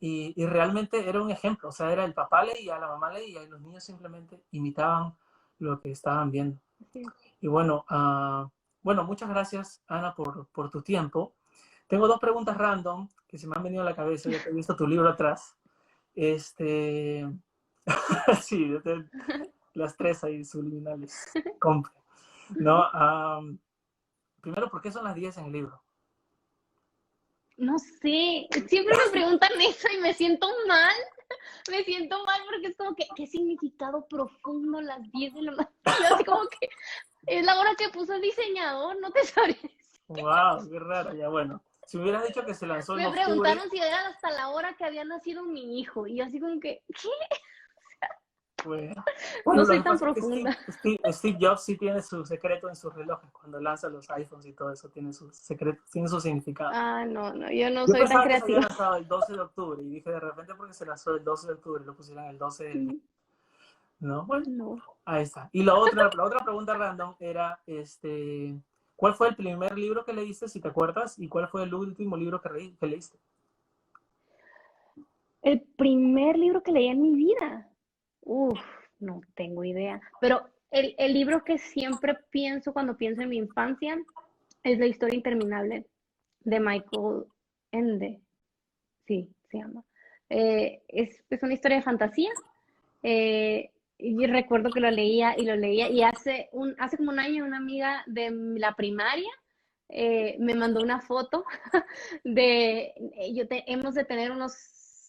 Y realmente era un ejemplo. O sea, era el papá leía, la mamá leía, y los niños simplemente imitaban lo que estaban viendo. Sí. Y bueno, muchas gracias, Ana, por tu tiempo. Tengo 2 preguntas random que se me han venido a la cabeza, ya que he visto tu libro atrás. Sí, las 3 ahí subliminales. Compre. ¿No? Primero, ¿por qué son las 10 en el libro? No sé, siempre me preguntan eso y me siento mal. Me siento mal porque es como que, ¿qué significado profundo las 10 de la mañana? Yo así como que es la hora que puso el diseñador, no te sabría decir. ¡Wow! ¡Qué raro! Ya bueno. Si me hubieras dicho que se lanzó en Me octubre. preguntaron si era hasta la hora que había nacido mi hijo. Y yo así como que, ¿qué? Bueno, No lo soy que tan pasa es que profunda. Steve Jobs sí tiene su secreto en sus relojes. Cuando lanza los iPhones y todo eso, tiene su secreto, tiene su significado. Ah, no, yo no Yo soy tan pensaba que se había creativa. lanzado el 12 de octubre y dije de repente porque se lanzó el 12 de octubre lo pusieron el 12 del mes. ¿No? Bueno, No. ahí está. Y la otra pregunta random era, ¿cuál fue el primer libro que leíste, si te acuerdas? ¿Y cuál fue el último libro que leíste? El primer libro que leí en mi vida. Uf, no tengo idea. Pero el libro que siempre pienso cuando pienso en mi infancia es La historia interminable de Michael Ende. Sí, se llama. Es una historia de fantasía. Y recuerdo que lo leía y lo leía. Y hace como un año una amiga de la primaria me mandó una foto de, hemos de tener unos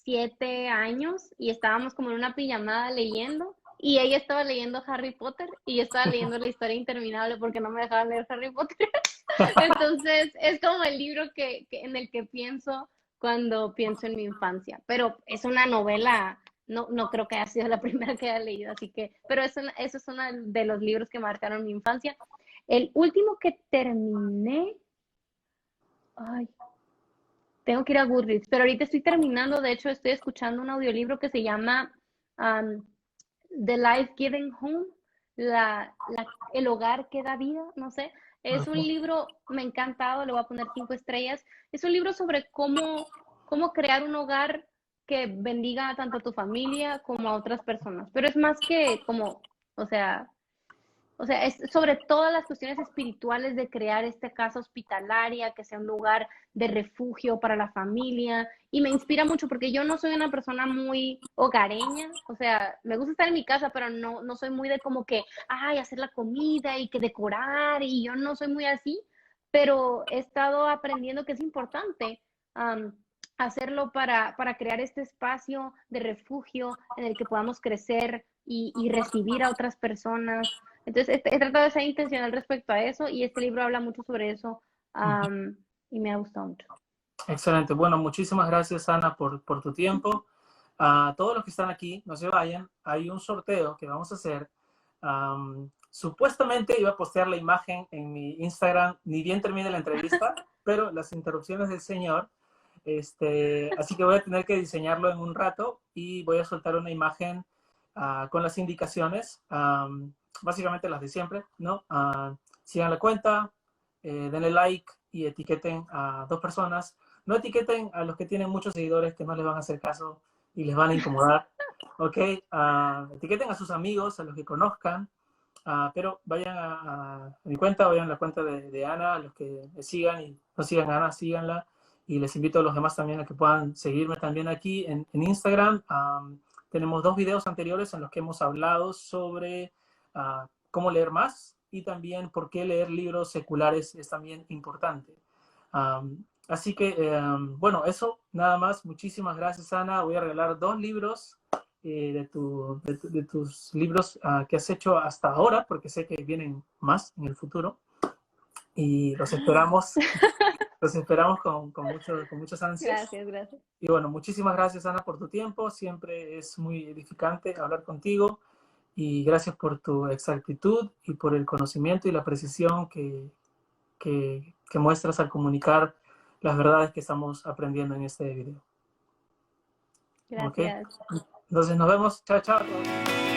7 años y estábamos como en una pijamada leyendo y ella estaba leyendo Harry Potter y yo estaba leyendo La historia interminable porque no me dejaban leer Harry Potter. Entonces es como el libro en el que pienso cuando pienso en mi infancia, pero es una novela no creo que haya sido la primera que haya leído, así que, pero eso es uno de los libros que marcaron mi infancia. El último que terminé, ay, tengo que ir a Goodreads, pero ahorita estoy terminando, de hecho estoy escuchando un audiolibro que se llama um, The Life Giving Home, el hogar que da vida, no sé. Es un Ujú. libro, me ha encantado, le voy a poner 5 estrellas. Es un libro sobre cómo crear un hogar que bendiga tanto a tu familia como a otras personas. Pero es más que como, o sea, es sobre todas las cuestiones espirituales de crear esta casa hospitalaria, que sea un lugar de refugio para la familia. Y me inspira mucho porque yo no soy una persona muy hogareña. O sea, me gusta estar en mi casa, pero no soy muy de como que, ay, hacer la comida y que decorar. Y yo no soy muy así. Pero he estado aprendiendo que es importante um, hacerlo para crear este espacio de refugio en el que podamos crecer y recibir a otras personas. Entonces, he tratado de ser intencional respecto a eso y este libro habla mucho sobre eso Ujú. y me ha gustado mucho. Excelente. Bueno, muchísimas gracias, Ana, por tu tiempo. A todos los que están aquí, no se vayan. Hay un sorteo que vamos a hacer. Supuestamente iba a postear la imagen en mi Instagram, ni bien termine la entrevista, pero las interrupciones del señor. Así que voy a tener que diseñarlo en un rato y voy a soltar una imagen con las indicaciones, básicamente las de siempre, ¿no? Sigan la cuenta, denle like y etiqueten a 2 personas. No etiqueten a los que tienen muchos seguidores que no les van a hacer caso y les van a incomodar. ¿Ok? Etiqueten a sus amigos, a los que conozcan, pero vayan a mi cuenta, vayan a la cuenta de Ana, a los que me sigan y no sigan a Ana, síganla. Y les invito a los demás también a que puedan seguirme también aquí en Instagram. Tenemos 2 videos anteriores en los que hemos hablado sobre cómo leer más y también por qué leer libros seculares es también importante. Así que, bueno, eso nada más. Muchísimas gracias, Ana. Voy a regalar 2 libros de tus libros que has hecho hasta ahora, porque sé que vienen más en el futuro. Y los esperamos con muchas ansias. Gracias, gracias. Y bueno, muchísimas gracias, Ana, por tu tiempo. Siempre es muy edificante hablar contigo. Y gracias por tu exactitud y por el conocimiento y la precisión que muestras al comunicar las verdades que estamos aprendiendo en este video. ¿Ok? Gracias. Entonces nos vemos. Chao, chao a todos.